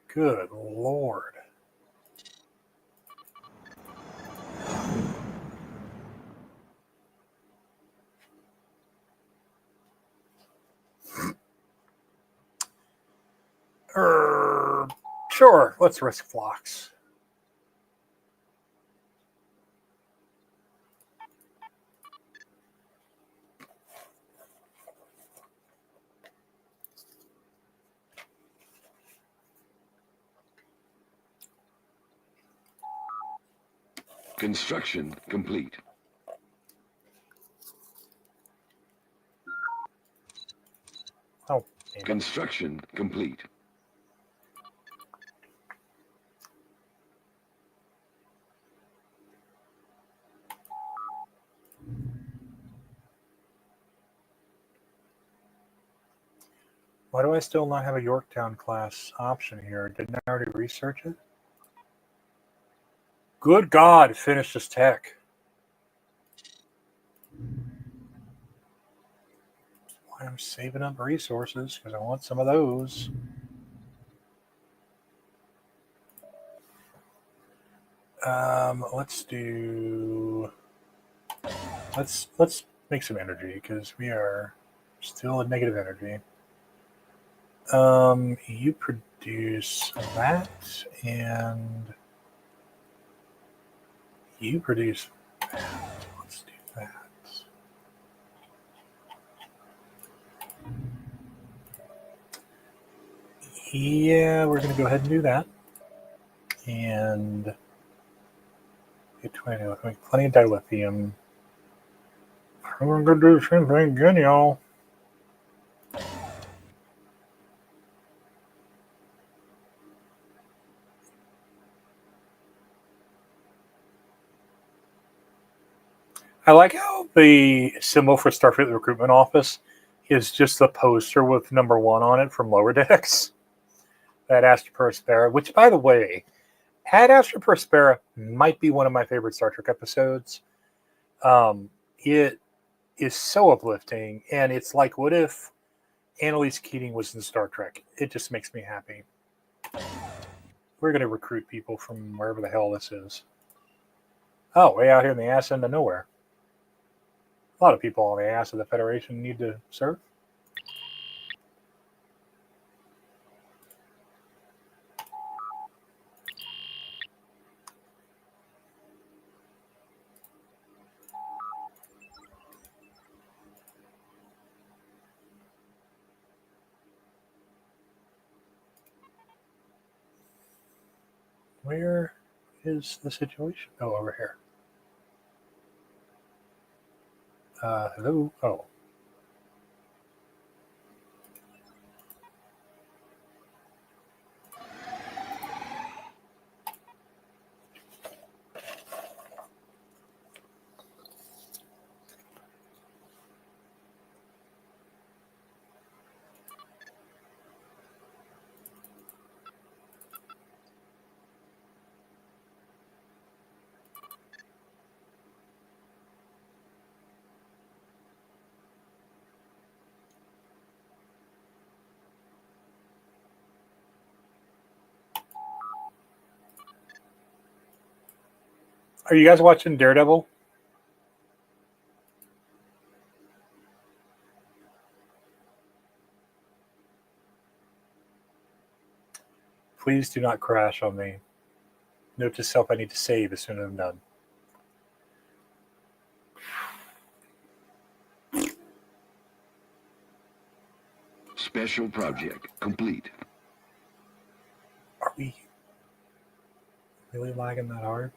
Good Lord. Sure, let's risk flocks. Construction complete. Oh, construction complete. Why do I still not have a Yorktown class option here? Didn't I already research it? Good God, finish this tech. Why I'm saving up resources because I want some of those. Let's make some energy because we are still at negative energy. You produce that, and you produce that. Let's do that. Yeah, we're going to go ahead and do that. And get 20, plenty of dilithium. We're going to do the same thing again, y'all. I like how the symbol for Starfleet Recruitment Office is just the poster with number 1 on it from Lower Decks. That Astra Prospera, which, by the way, Ad Astra Prospera might be one of my favorite Star Trek episodes. It is so uplifting, and it's like, what if Annalise Keating was in Star Trek? It just makes me happy. We're going to recruit people from wherever the hell this is. Oh, way out here in the ass end of nowhere. A lot of people on the ass of the Federation need to serve. Where is the situation? Oh, over here. Hello? Oh. Are you guys watching Daredevil? Please do not crash on me. Note to self, I need to save as soon as I'm done. Special project complete. Are we really lagging that hard?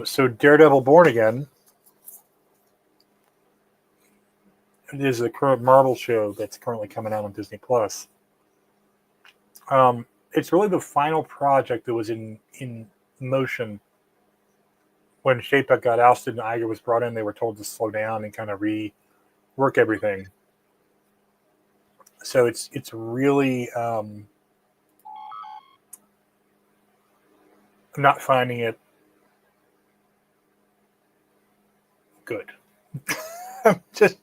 So Daredevil Born Again is the current Marvel show that's currently coming out on Disney Plus. It's really the final project that was in motion when Chapek got ousted and Iger was brought in. They were told to slow down and kind of rework everything. So it's really I'm not finding it good. Just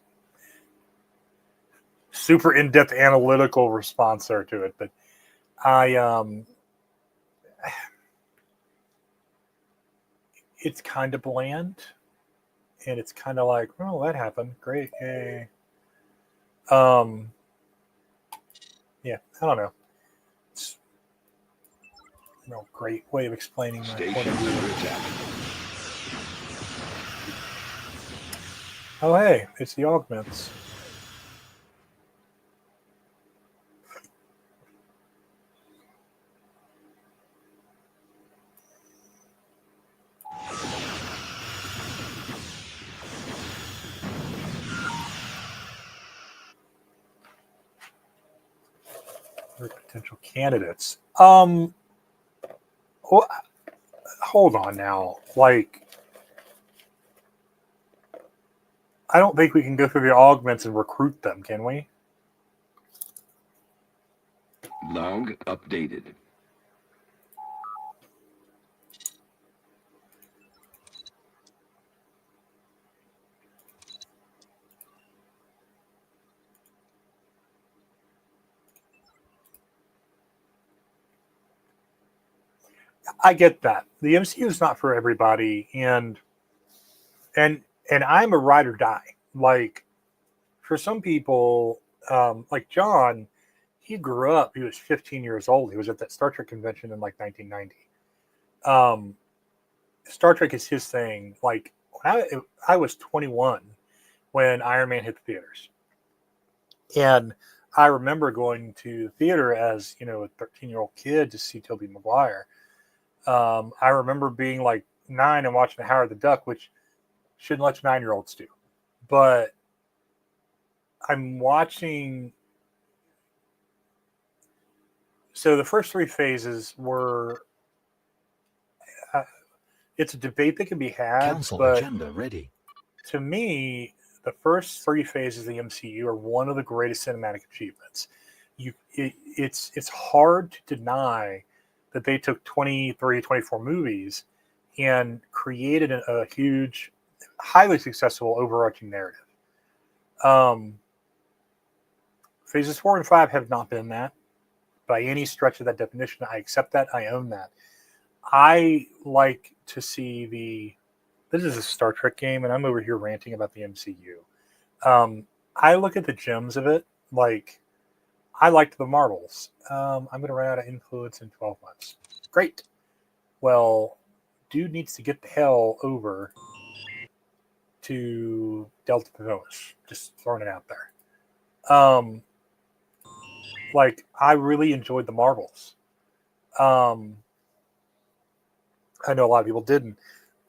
super in-depth analytical response there to it, but it's kind of bland, and it's kind of like, oh, that happened, great, yay. Yeah, I don't know. It's no great way of explaining my point of view. Oh, hey, it's the augments. Potential candidates. Well, hold on now. Like, I don't think we can go through the augments and recruit them, can we? Log updated. I get that. The MCU is not for everybody, and I'm a ride or die. Like, for some people, like John, he grew up. He was 15 years old. He was at that Star Trek convention in like 1990. Star Trek is his thing. Like, when I was 21 when Iron Man hit the theaters, and I remember going to the theater as, you know, a 13-year-old kid to see Tobey Maguire. I remember being like 9 and watching Howard the Duck, which shouldn't let 9-year-olds do. But I'm watching. So the first 3 phases were. It's a debate that can be had. Council but agenda ready. To me, the first 3 phases of the MCU are one of the greatest cinematic achievements. It's hard to deny that they took 23, 24 movies and created a huge, highly successful overarching narrative. Phases 4 and 5 have not been that by any stretch of that definition. I accept that. I own that. I like to see this is a Star Trek game, and I'm over here ranting about the MCU. I look at the gems of it. Like, I liked the Marvels. I'm going to run out of influence in 12 months. Great. Well, dude needs to get the hell over to Delta Pavonis. Just throwing it out there. Like, I really enjoyed the Marvels. I know a lot of people didn't.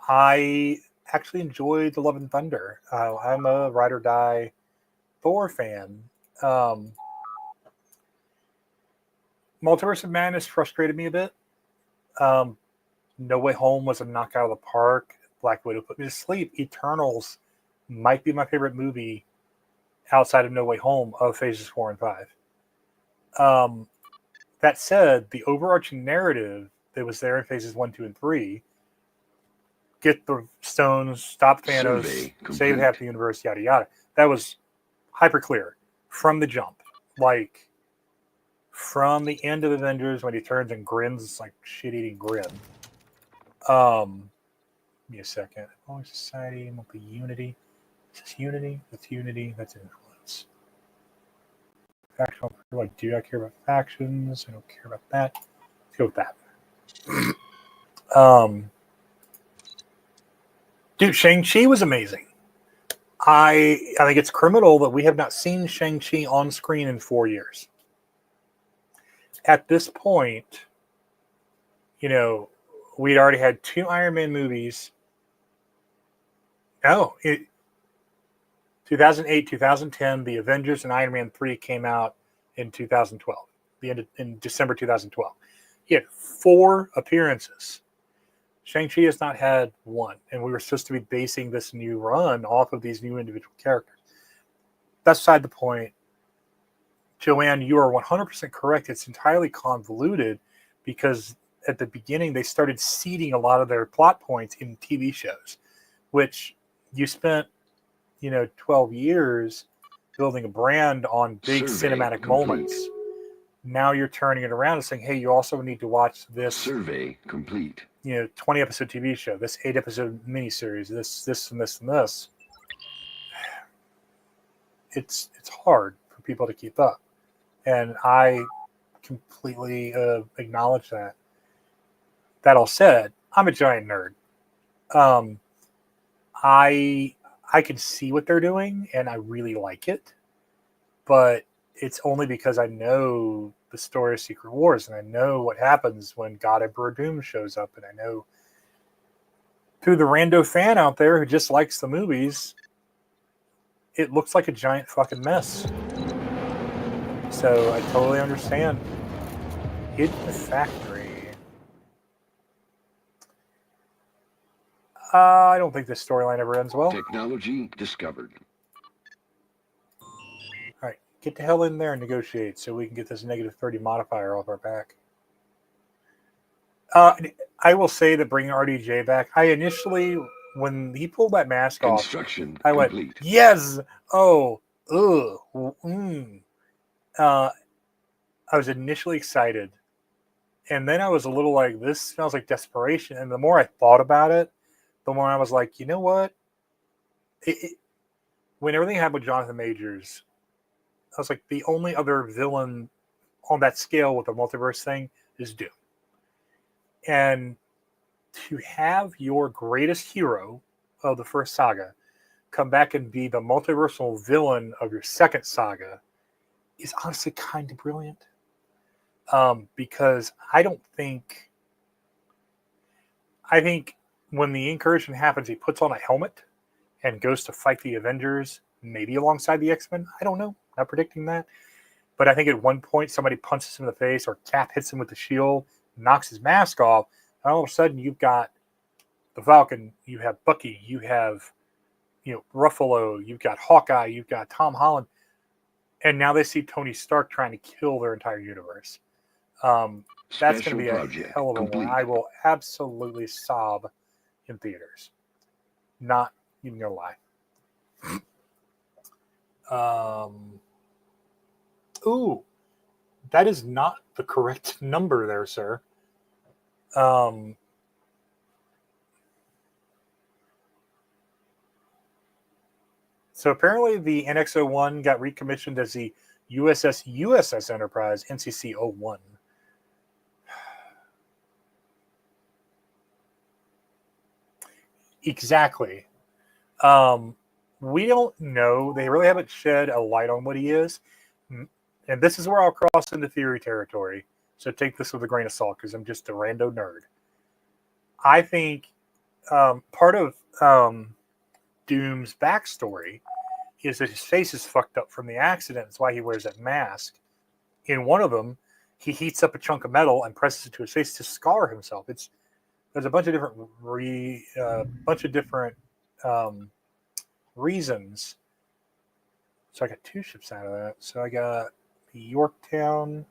I actually enjoyed the Love and Thunder. I'm a ride or die Thor fan. Multiverse of Madness frustrated me a bit. No Way Home was a knockout of the park. Black Widow put me to sleep. Eternals might be my favorite movie outside of No Way Home of phases 4 and 5. That said, the overarching narrative that was there in phases 1, 2, and 3, get the stones, stop Thanos, save half the universe, yada yada. That was hyper clear from the jump. Like, from the end of Avengers when he turns and grins, it's like shit-eating grin. Give me a second. Oh, society, multi-unity. Is this unity? That's unity. That's influence. Factional. Like, do I care about factions? I don't care about that. Let's go with that. Dude, Shang-Chi was amazing. I think it's criminal that we have not seen Shang-Chi on screen in 4 years. At this point, you know, we'd already had 2 Iron Man movies. No, 2008, 2010, the Avengers and Iron Man 3 came out in 2012, in December 2012. He had 4 appearances. Shang-Chi has not had 1, and we were supposed to be basing this new run off of these new individual characters. That's beside the point. Joanne, you are 100% correct. It's entirely convoluted because at the beginning they started seeding a lot of their plot points in TV shows, which you spent 12 years building a brand on big cinematic moments. Now you're turning it around and saying, hey, you also need to watch this survey complete. 20 episode TV show, this 8 episode miniseries, this and this and this. It's hard for people to keep up, and I completely acknowledge that. That all said, I'm a giant nerd. I can see what they're doing, and I really like it, but it's only because I know the story of Secret Wars, and I know what happens when God Emperor Doom shows up, and I know through the rando fan out there who just likes the movies, it looks like a giant fucking mess. So I totally understand. Hidden Factory. I don't think this storyline ever ends well. Technology discovered. All right, get the hell in there and negotiate so we can get this -30 modifier off our back. I will say that bringing RDJ back, I initially, when he pulled that mask off, Construction I went, complete. yes! Oh, ugh, I was initially excited. And then I was a little like, this smells like desperation. And the more I thought about it, the more I was like, you know what? When everything happened with Jonathan Majors, I was like, the only other villain on that scale with the multiverse thing is Doom. And to have your greatest hero of the first saga come back and be the multiversal villain of your second saga is honestly kind of brilliant. Because I think when the incursion happens, he puts on a helmet and goes to fight the Avengers, maybe alongside the X-Men. I don't know. Not predicting that. But I think at one point somebody punches him in the face or Cap hits him with the shield, knocks his mask off, and all of a sudden you've got the Falcon, you have Bucky, you have Ruffalo, you've got Hawkeye, you've got Tom Holland, and now they see Tony Stark trying to kill their entire universe. That's going to be a hell of a one. I will absolutely sob in theaters. Not even going to lie. Ooh, that is not the correct number there, sir. So apparently the NX-01 got recommissioned as the USS Enterprise NCC-01. Exactly. We don't know. They really haven't shed a light on what he is. And this is where I'll cross into theory territory. So take this with a grain of salt because I'm just a rando nerd. I think part of Doom's backstory is that his face is fucked up from the accident. That's why he wears that mask. In one of them, he heats up a chunk of metal and presses it to his face to scar himself. There's a bunch of different reasons. So I got 2 ships out of that. So I got the Yorktown.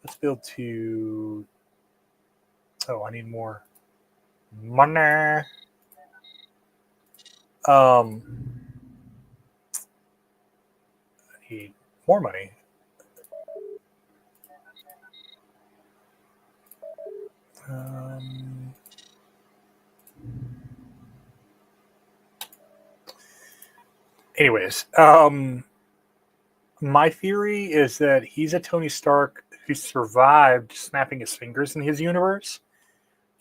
Let's build to. Oh, I need more money. I need more money. Anyways, my theory is that he's a Tony Stark who survived snapping his fingers in his universe.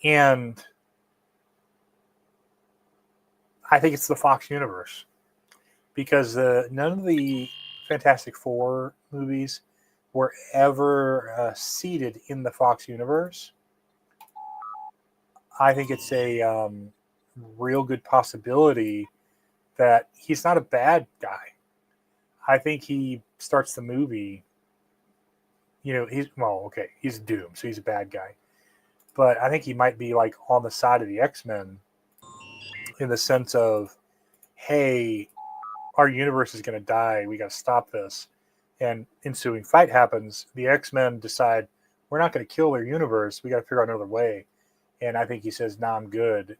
And I think it's the Fox universe. Because none of the Fantastic Four movies were ever seeded in the Fox universe. I think it's a real good possibility that he's not a bad guy. I think he starts the movie, he's Doom, so he's a bad guy. But I think he might be like on the side of the X-Men in the sense of, hey, our universe is going to die. We got to stop this. And ensuing fight happens. The X-Men decide we're not going to kill their universe. We got to figure out another way. And I think he says, "Nah, I'm good,"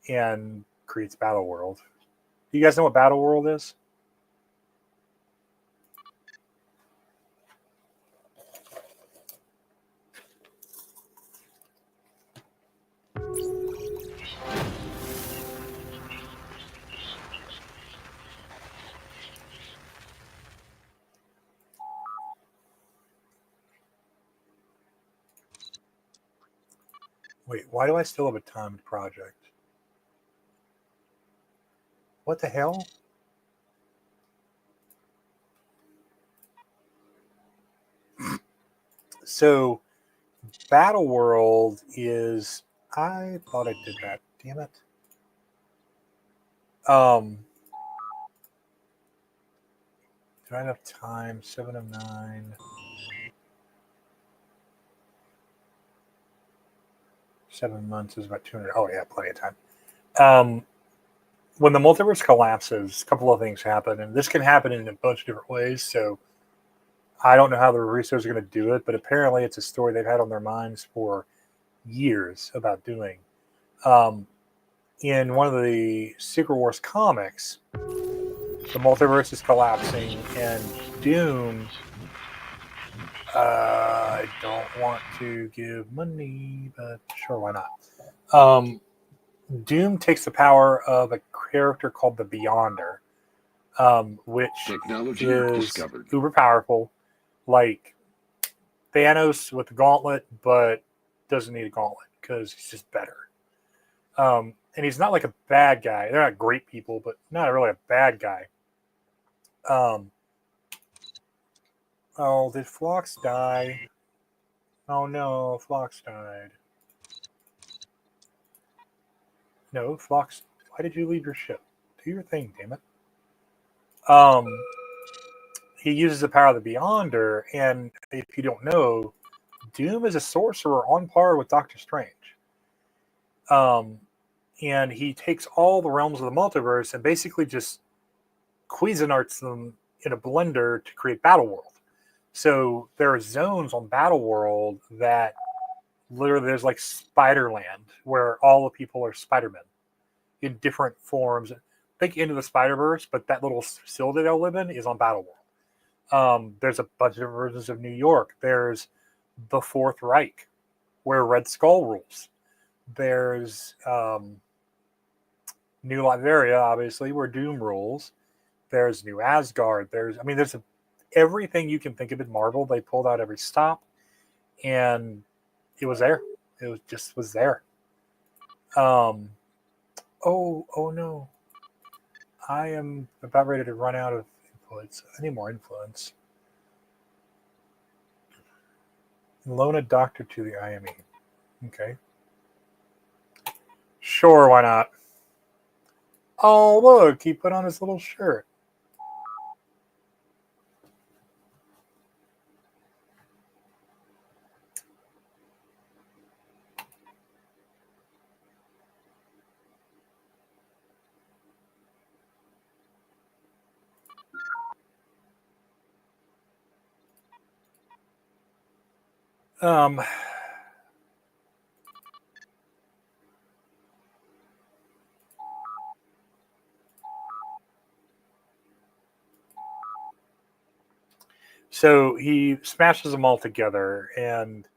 and creates Battle World. Do you guys know what Battle World is? Wait, why do I still have a timed project? What the hell? So, Battle World is. I thought I did that. Damn it. Do I have time? 7 of 9. 7 months is about 200. Oh, yeah, plenty of time. When the multiverse collapses, a couple of things happen, and this can happen in a bunch of different ways. So I don't know how the researchers are going to do it, but apparently it's a story they've had on their minds for years about doing. In one of the Secret Wars comics, the multiverse is collapsing, and Doom. I don't want to give money, but sure, why not? Doom takes the power of a character called the Beyonder, which Technology is discovered. uber powerful, like Thanos with the gauntlet, but doesn't need a gauntlet because he's just better. And he's not like a bad guy. They're not great people, but not really a bad guy. Oh, did Phlox die? Oh no, Phlox died. No, Phlox, why did you leave your ship? Do your thing, damn it. He uses the power of the Beyonder, and if you don't know, Doom is a sorcerer on par with Doctor Strange. And he takes all the realms of the multiverse and basically just Cuisinarts them in a blender to create Battle World. So there are zones on Battle World that literally there's like Spider-Land where all the people are Spider-Men in different forms. Think Into the Spider-Verse, but that little facility they'll live in is on Battle World. There's a bunch of versions of New York. There's the Fourth Reich, where Red Skull rules. There's New Latveria, obviously, where Doom rules. There's New Asgard. There's everything you can think of in Marvel. They pulled out every stop, and it was there. It was there. Oh no. I am about ready to run out of influence. I need more influence. Loan a doctor to the IME. Okay. Sure, why not? Oh, look, he put on his little shirt. So he smashes them all together and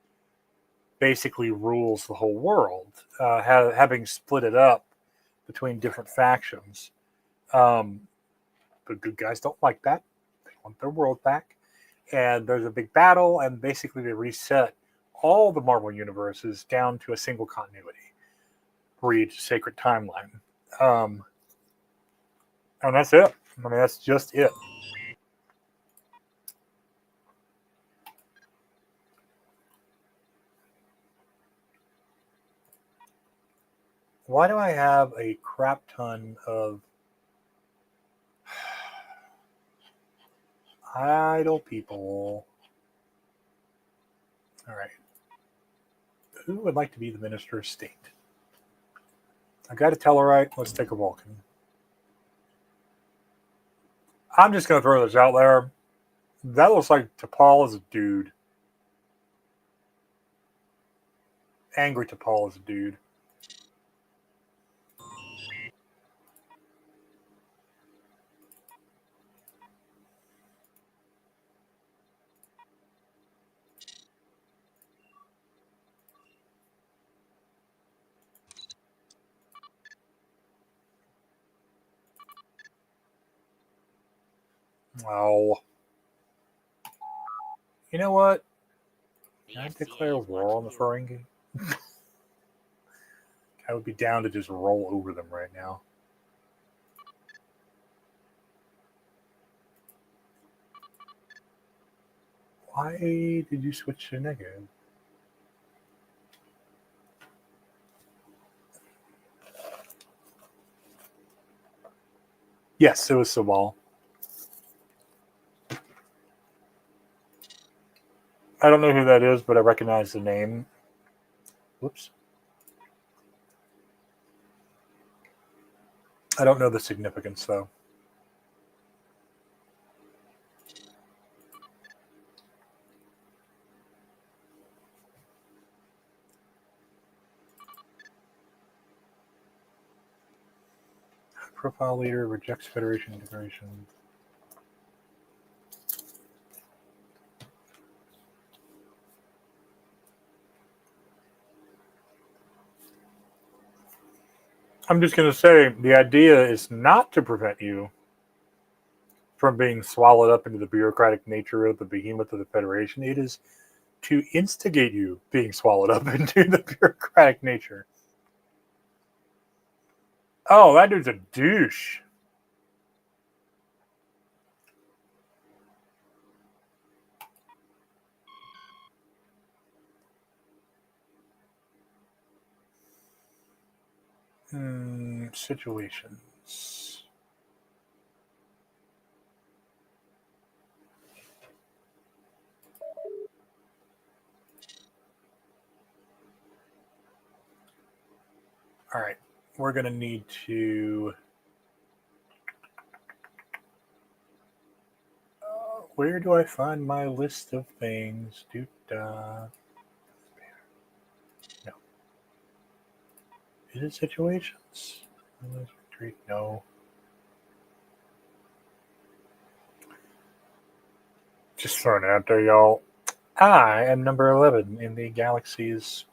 basically rules the whole world, having split it up between different factions. The good guys don't like that. They want their world back. And there's a big battle, and basically they reset all the Marvel universes down to a single continuity. Read Sacred Timeline. And that's it. That's just it. Why do I have a crap ton of idle people? All right. Who would like to be the Minister of State? I got a Tellarite. Let's take a Vulcan. I'm just going to throw this out there. That looks like T'Pol is a dude. Angry T'Pol is a dude. Oh. You know what? The Can I FCA declare is war on the watching you. Ferengi? I would be down to just roll over them right now. Why did you switch to negative? Yes, it was Sobal. I don't know who that is, but I recognize the name. Whoops. I don't know the significance, though. Profile leader rejects Federation integration. I'm just going to say the idea is not to prevent you from being swallowed up into the bureaucratic nature of the behemoth of the Federation. It is to instigate you being swallowed up into the bureaucratic nature. Oh, that dude's a douche. Situations. All right, we're going to need to. Where do I find my list of things? No. Is it situations? Retreat? No. Just throwing it out there, y'all. I am number 11 in the galaxy's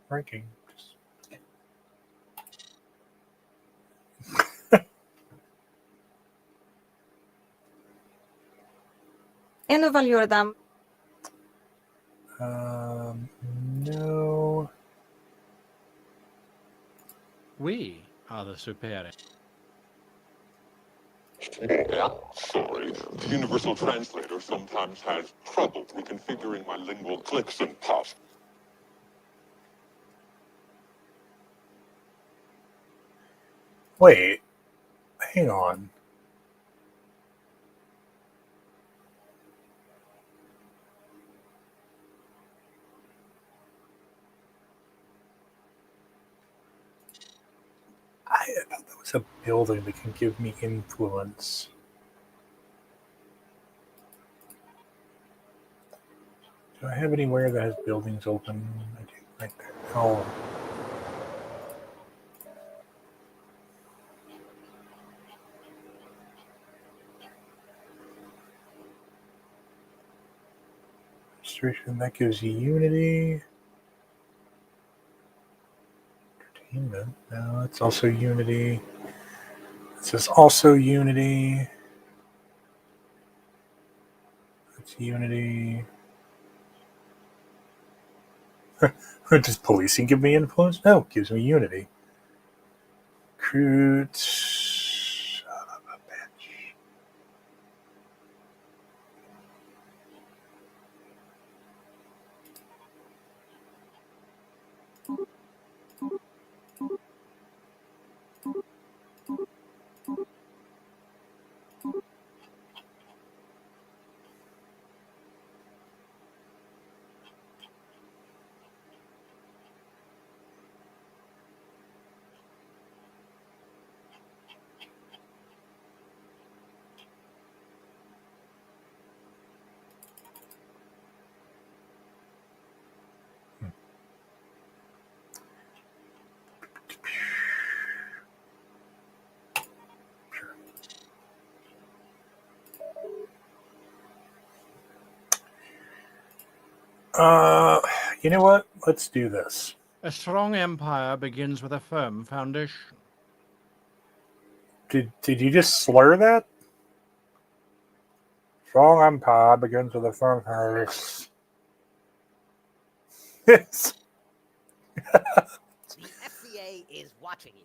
ranking. En valjoerdam. No. We are the superior. Sorry, the universal translator sometimes has trouble reconfiguring my lingual clicks and puffs. Wait. Hang on. I thought that was a building that can give me influence. Do I have anywhere that has buildings open? I do, right there. Oh. Administration, that gives you unity. Entertainment, no, it's also unity. This is also unity. It's unity. Does policing give me influence? No, it gives me unity. Crude. Son of a bitch. You know what? Let's do this. A strong empire begins with a firm foundation. Did you just slur that? Strong empire begins with a firm foundation. Yes. The FCA is watching you.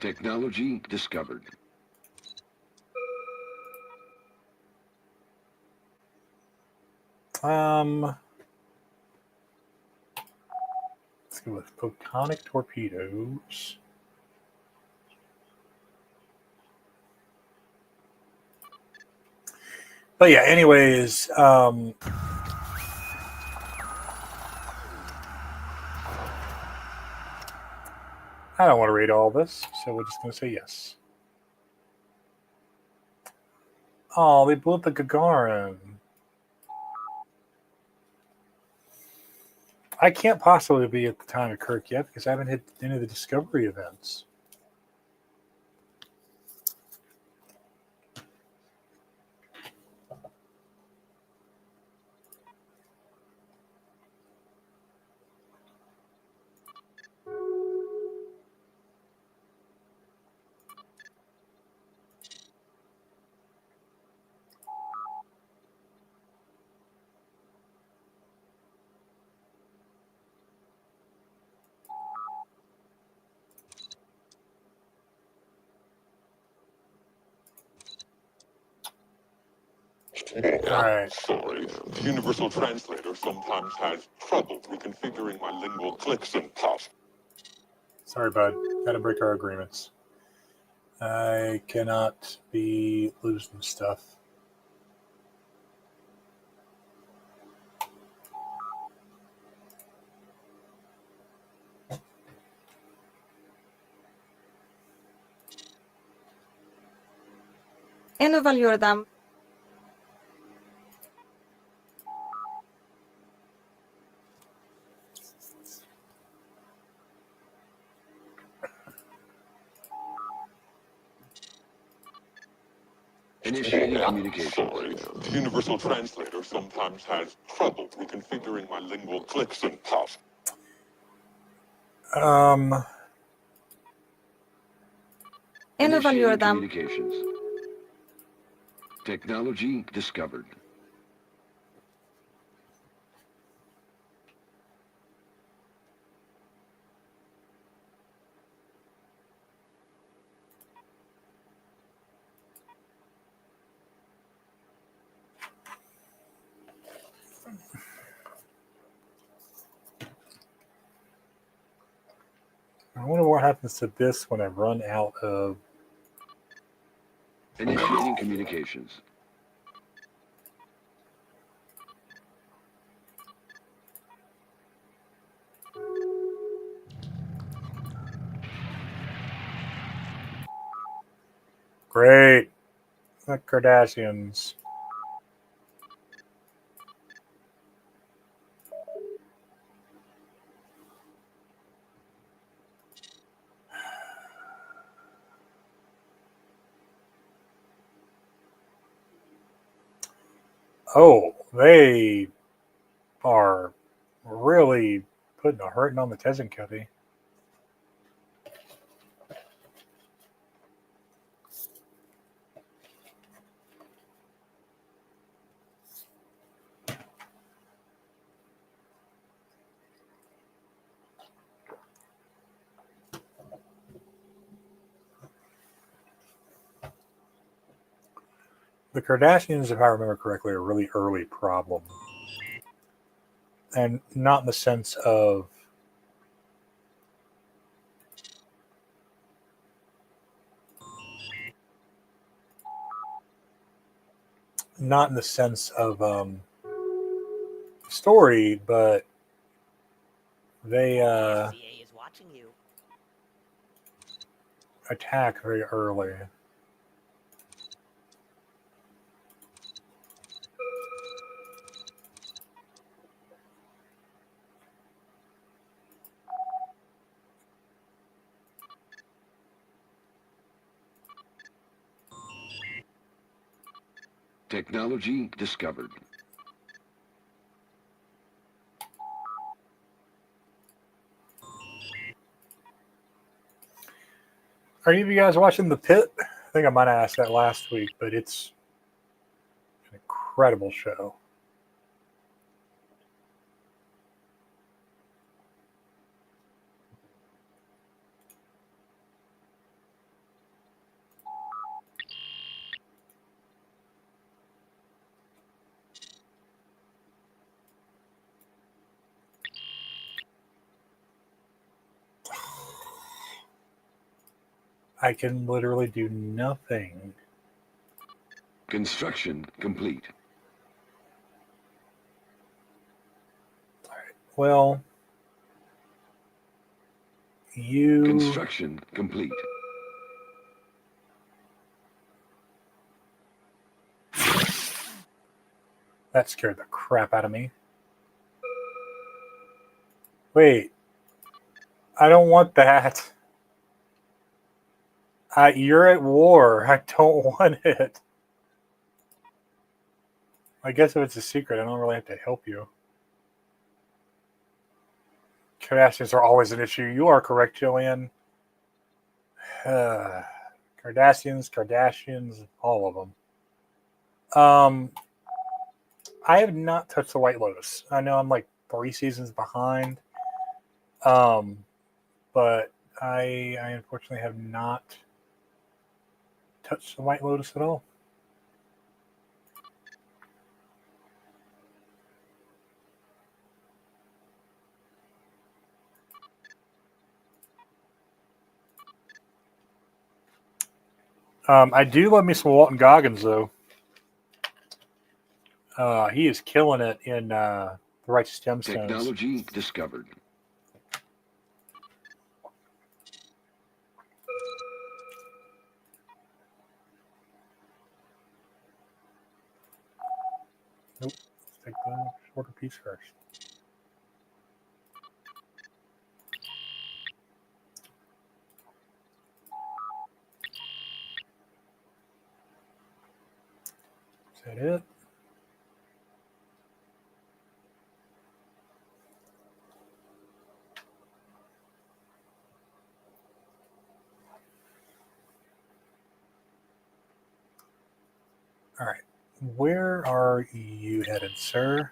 Technology discovered. Let's go with photonic torpedoes. But yeah, anyways, I don't want to read all this, so we're just going to say yes. Oh, they blew up the Gagarin. I can't possibly be at the time of Kirk yet because I haven't hit any of the Discovery events. Alright. Sorry, the Universal Translator sometimes has trouble reconfiguring my lingual clicks and puffs. Sorry, bud. Gotta break our agreements. I cannot be losing stuff. Ano valioidaan? Initiating communications. Sorry, the Universal Translator sometimes has trouble reconfiguring my lingual clicks and puffs. Ano Initiating valioidaan? communications. Technology discovered. I wonder what happens to this when I run out of... Initiating communications. Great. The Kardashians. Oh, they are really putting a hurting on the Tezenketi. The Kardashians, if I remember correctly, are a really early problem. And not in the sense of story, but they FCA is watching you. attack very early. Technology discovered. Are any of you guys watching The Pit? I think I might have asked that last week, but it's an incredible show. I can literally do nothing. Construction complete. All right. Well, you... Construction complete. That scared the crap out of me. Wait. I don't want that. You're at war. I don't want it. I guess if it's a secret, I don't really have to help you. Kardashians are always an issue. You are correct, Jillian. Kardashians, all of them. I have not touched the White Lotus. I know I'm like 3 seasons behind. But I unfortunately have not touched the White Lotus at all. I do love me some Walton Goggins, though. He is killing it in The Righteous Gemstones. Technology discovered. Nope. Let's take the shorter piece first. Is that it? All right. Where are you headed, sir?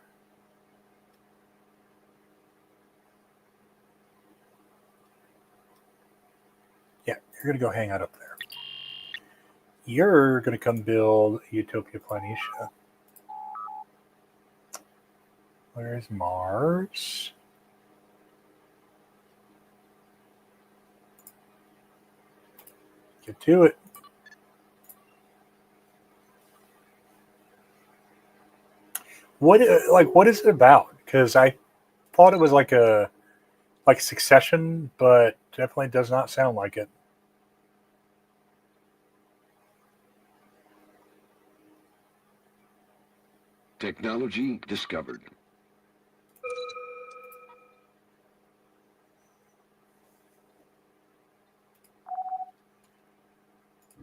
Yeah, you're going to go hang out up there. You're going to come build Utopia Planitia. Where's Mars? Get to it. What is it about? Because I thought it was like Succession, but definitely does not sound like it. Technology discovered.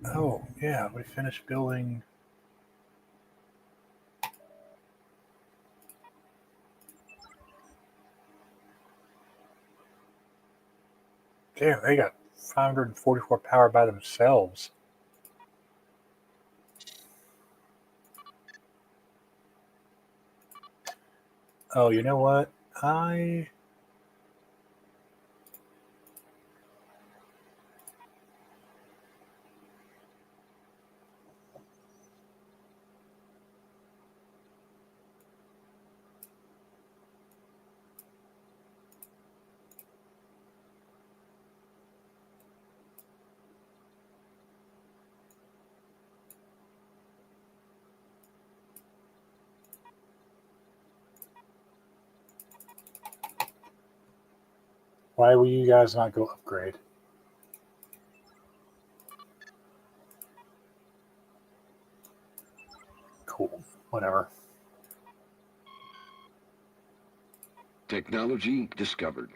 Oh, yeah, we finished building. Damn, they got 544 power by themselves. Oh, you know what? Why will you guys not go upgrade? Cool. Whatever. Technology discovered.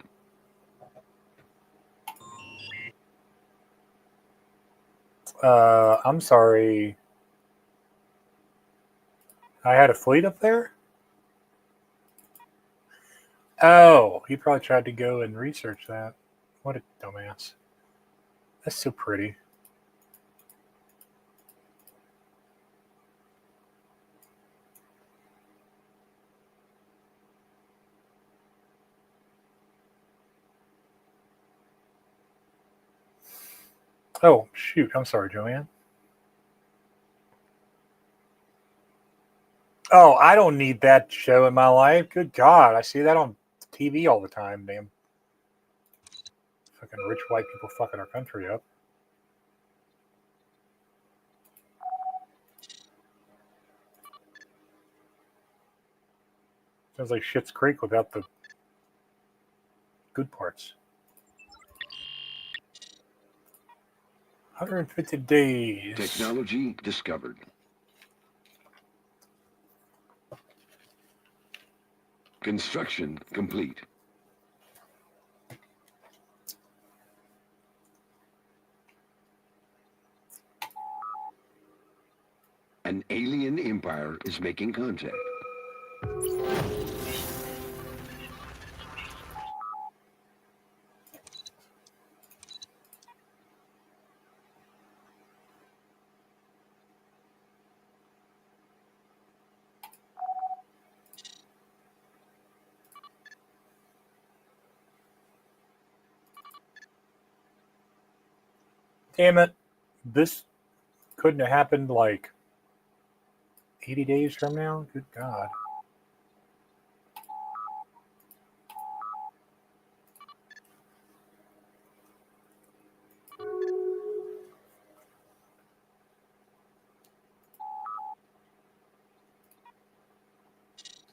I'm sorry. I had a fleet up there? Oh, he probably tried to go and research that. What a dumbass. That's so pretty. Oh, shoot. I'm sorry, Joanne. Oh, I don't need that show in my life. Good God. I see that on TV all the time, damn. Fucking rich white people fucking our country up. Sounds like Schitt's Creek without the good parts. 150 days. Technology discovered. Construction complete. An alien empire is making contact. Damn it. This couldn't have happened like 80 days from now? Good God.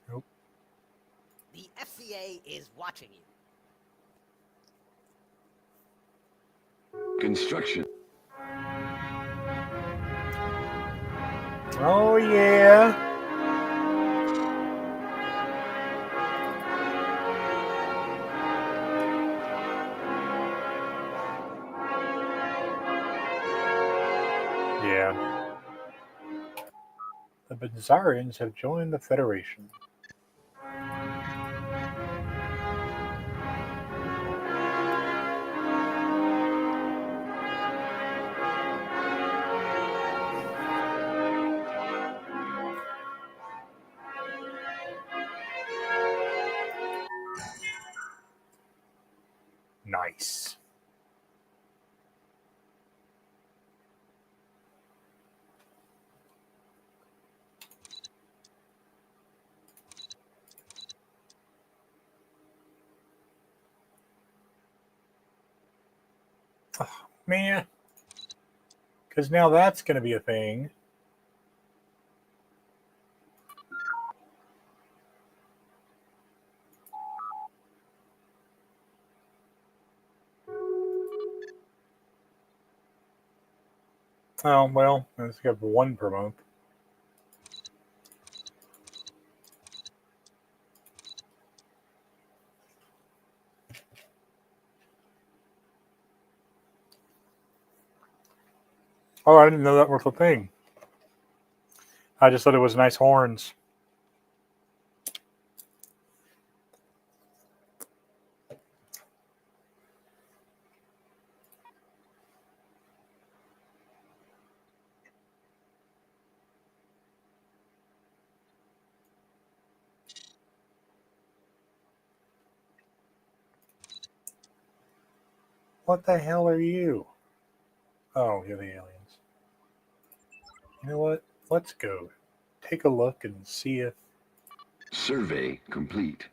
Nope. The FCA is watching you. Construction. Oh, yeah. Yeah. The Benzarians have joined the Federation. Nice. Oh, man. Because now that's going to be a thing. Oh, well, let's get one per month. Oh, I didn't know that was a thing. I just thought it was nice horns. What the hell are you? Oh, you're the aliens. You know what? Let's go. Take a look and see if... Survey complete.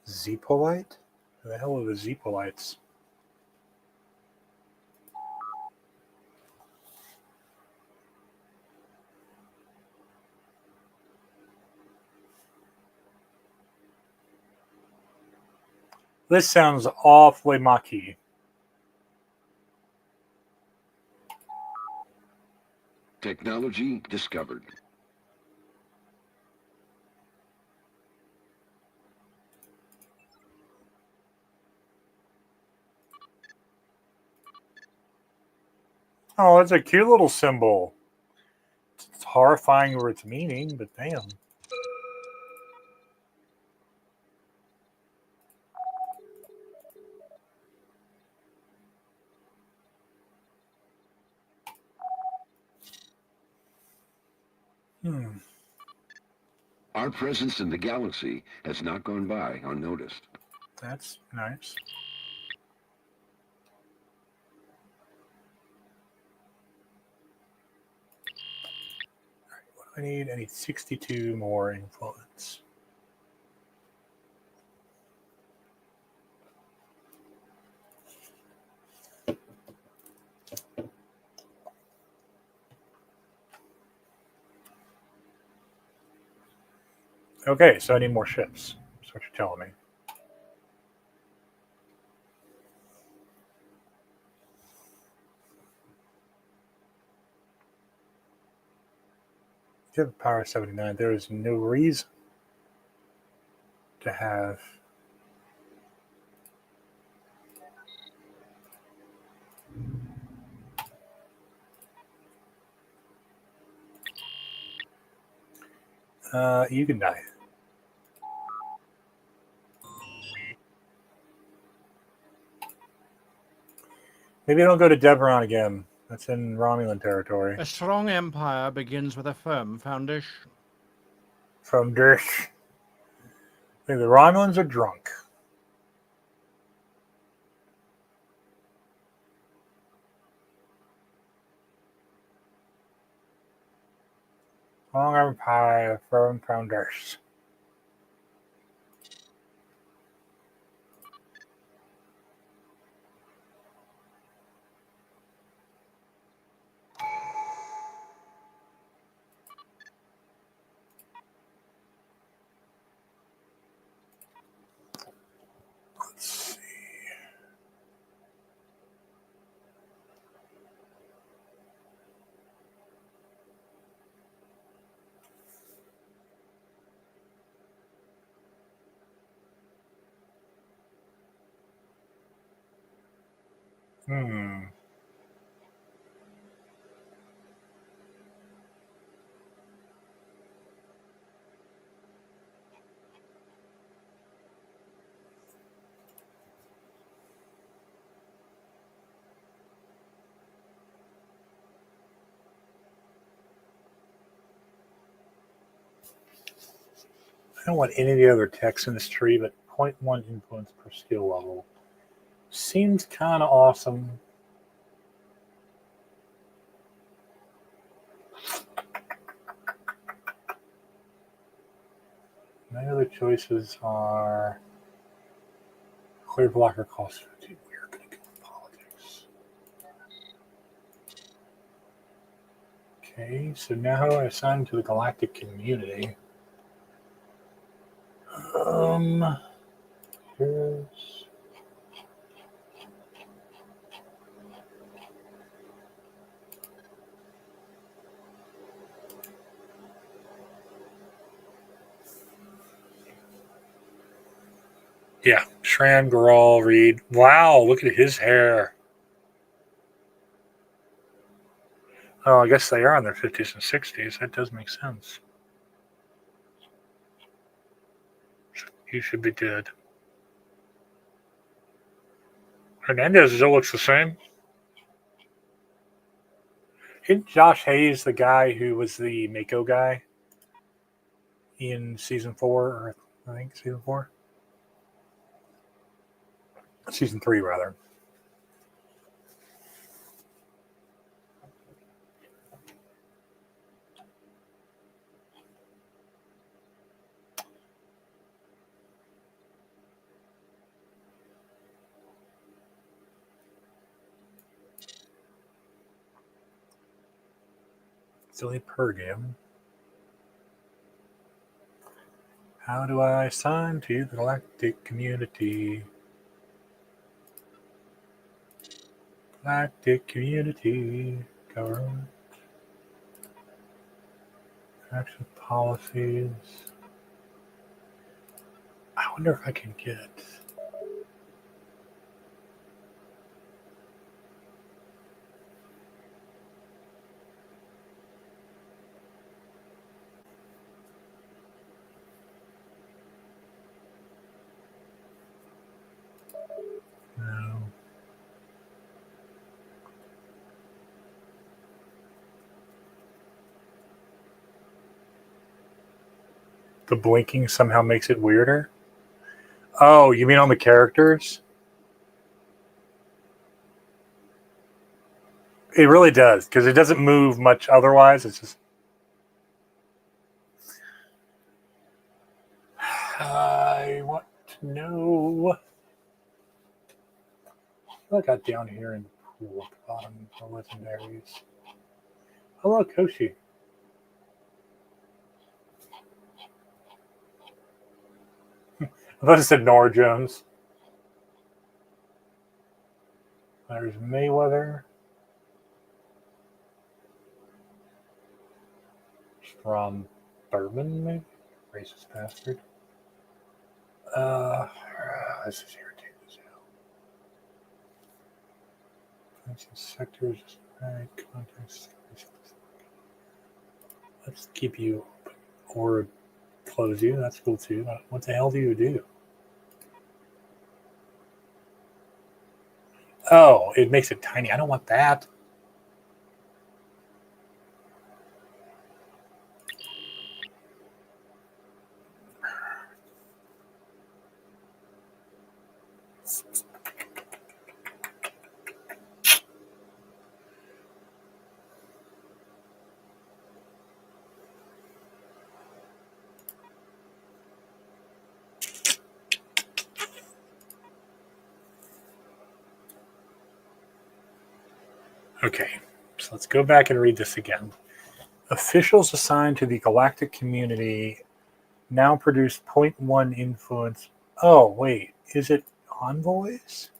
Zepolite? Who the hell are the Zepolites? This sounds awfully Maquis. Technology discovered. Oh, that's a cute little symbol. It's horrifying for its meaning, but damn. Our presence in the galaxy has not gone by unnoticed. That's nice. All right, what do I need? I need 62 more influence. Okay, so I need more ships. That's what you're telling me. You have a power of 79. There is no reason to have you can die. Maybe I don't go to Deveron again. That's in Romulan territory. A strong empire begins with a firm foundation. From Dirt. I think the Romulans are drunk. Strong empire, firm foundation. Let's see. I don't want any of the other text in this tree, but 0.1 influence per skill level seems kind of awesome. My other choices are clear blocker cost 50. We're going to go with politics. Okay, so now how do I assign to the galactic community? Here's yeah, Shran, Garal, Reed. Wow, look at his hair. Oh, I guess they are in their 50s and 60s. That does make sense. He should be dead. Hernandez still looks the same. Isn't Josh Hayes the guy who was the Mako guy in season 4, or I think season 4? Season 3, rather. Silly Pergium. How do I assign to the galactic community? Galactic community. Government. Action policies. I wonder if I can get... The blinking somehow makes it weirder? Oh, you mean on the characters? It really does, because it doesn't move much otherwise. It's just... I want to know... I got down here in the pool at the bottom for legendaries. Hello, Koshi. I thought it said Nora Jones. There's Mayweather. From Bourbon, maybe? Racist bastard. This is irritating as hell. Sectors, right, context. Let's keep you open. Or close you. That's cool too. What the hell do you do? Oh, it makes it tiny. I don't want that. Okay, so let's go back and read this again. Officials assigned to the galactic community now produce 0.1 influence. Oh, wait, is it envoys?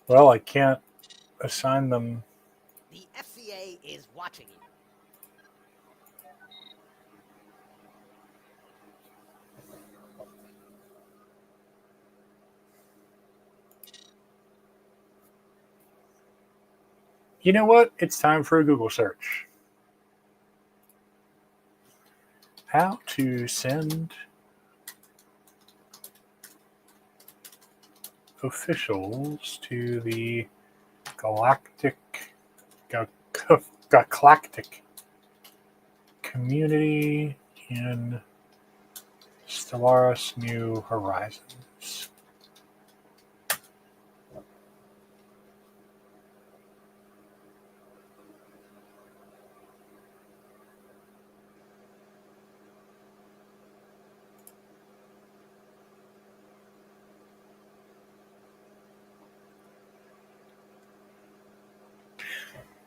Well, I can't assign them. The FCA is watching you. You know what? It's time for a Google search. How to send officials to the galactic community in Stellaris New Horizons.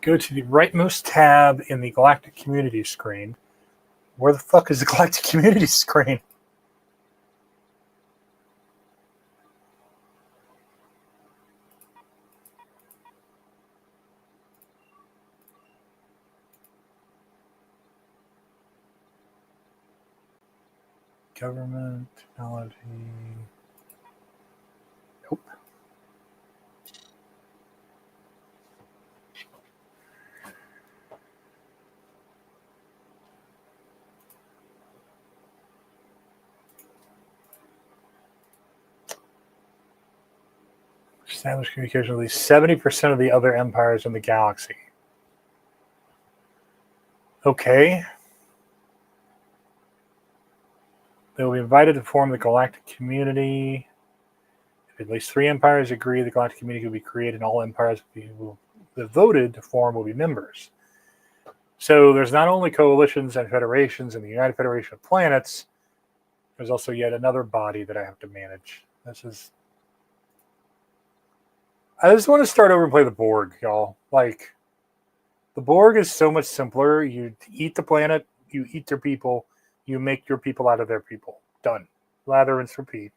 Go to the rightmost tab in the Galactic Community screen. Where the fuck is the Galactic Community screen? Government, technology. Nope. Established communication with at least 70% of the other empires in the galaxy. Okay. They will be invited to form the galactic community. If at least 3 empires agree, the galactic community will be created, and all empires will be voted to form will be members. So there's not only coalitions and federations in the United Federation of Planets, there's also yet another body that I have to manage. I just want to start over and play the Borg, y'all. Like, the Borg is so much simpler. You eat the planet, you eat their people, you make your people out of their people. Done. Lather, rinse, repeat.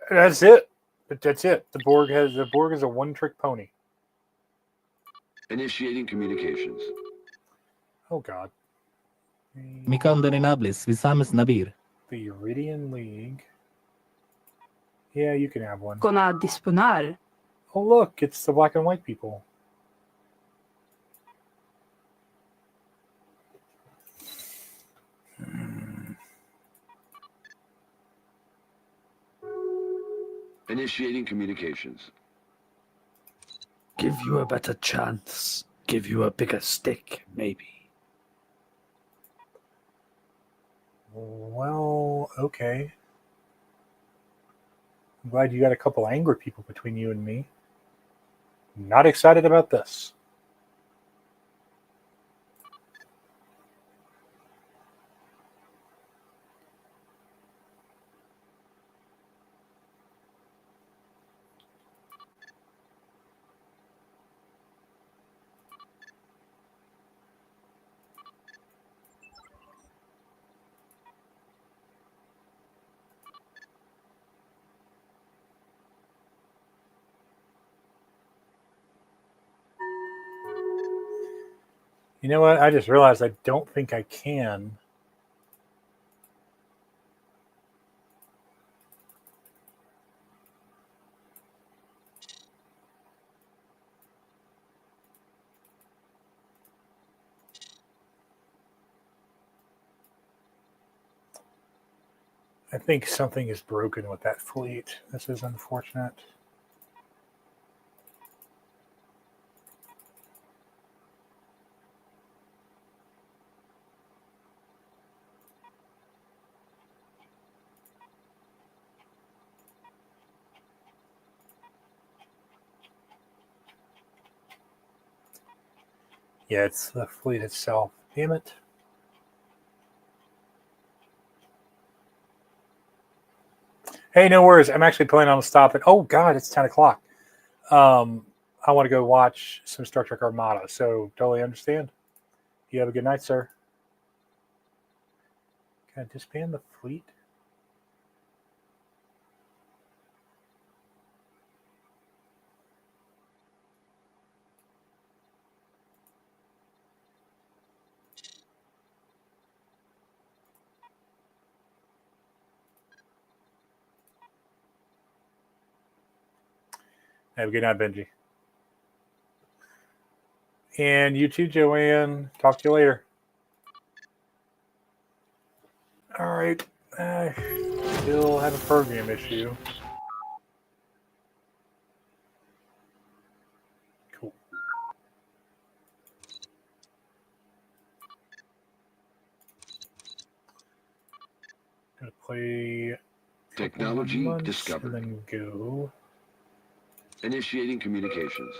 That's it. That's it. The Borg is a one-trick pony. Initiating communications. Oh God. Micondeninables, Visames Nabir. The Iridian League. Yeah, you can have one. Gonna disponar. Oh look, it's the black and white people. Initiating communications. Give you a better chance. Give you a bigger stick, maybe. Well, okay. I'm glad you got a couple angry people between you and me. Not excited about this. You know what? I just realized I don't think I can. I think something is broken with that fleet. This is unfortunate. Yeah, it's the fleet itself. Damn it. Hey, no worries. I'm actually planning on stopping. Oh, God, it's 10 o'clock. I want to go watch some Star Trek Armada, so totally understand. You have a good night, sir. Can I disband the fleet? Have a good night, Benji. And you too, Joanne. Talk to you later. All right. Still have a program issue. Cool. Gonna play Technology discovered. and then go. Initiating communications.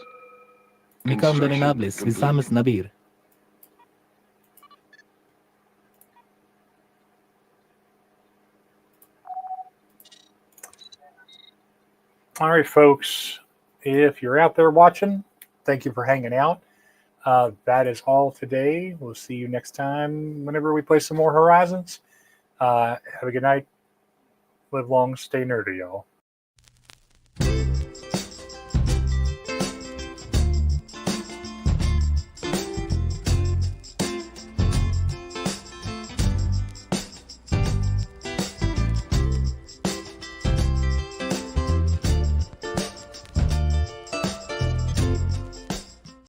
Mikam Construction Benenablis, complete. Visamis Nabir. All right, folks. If you're out there watching, thank you for hanging out. That is all today. We'll see you next time whenever we play some more Horizons. Have a good night. Live long, stay nerdy, y'all.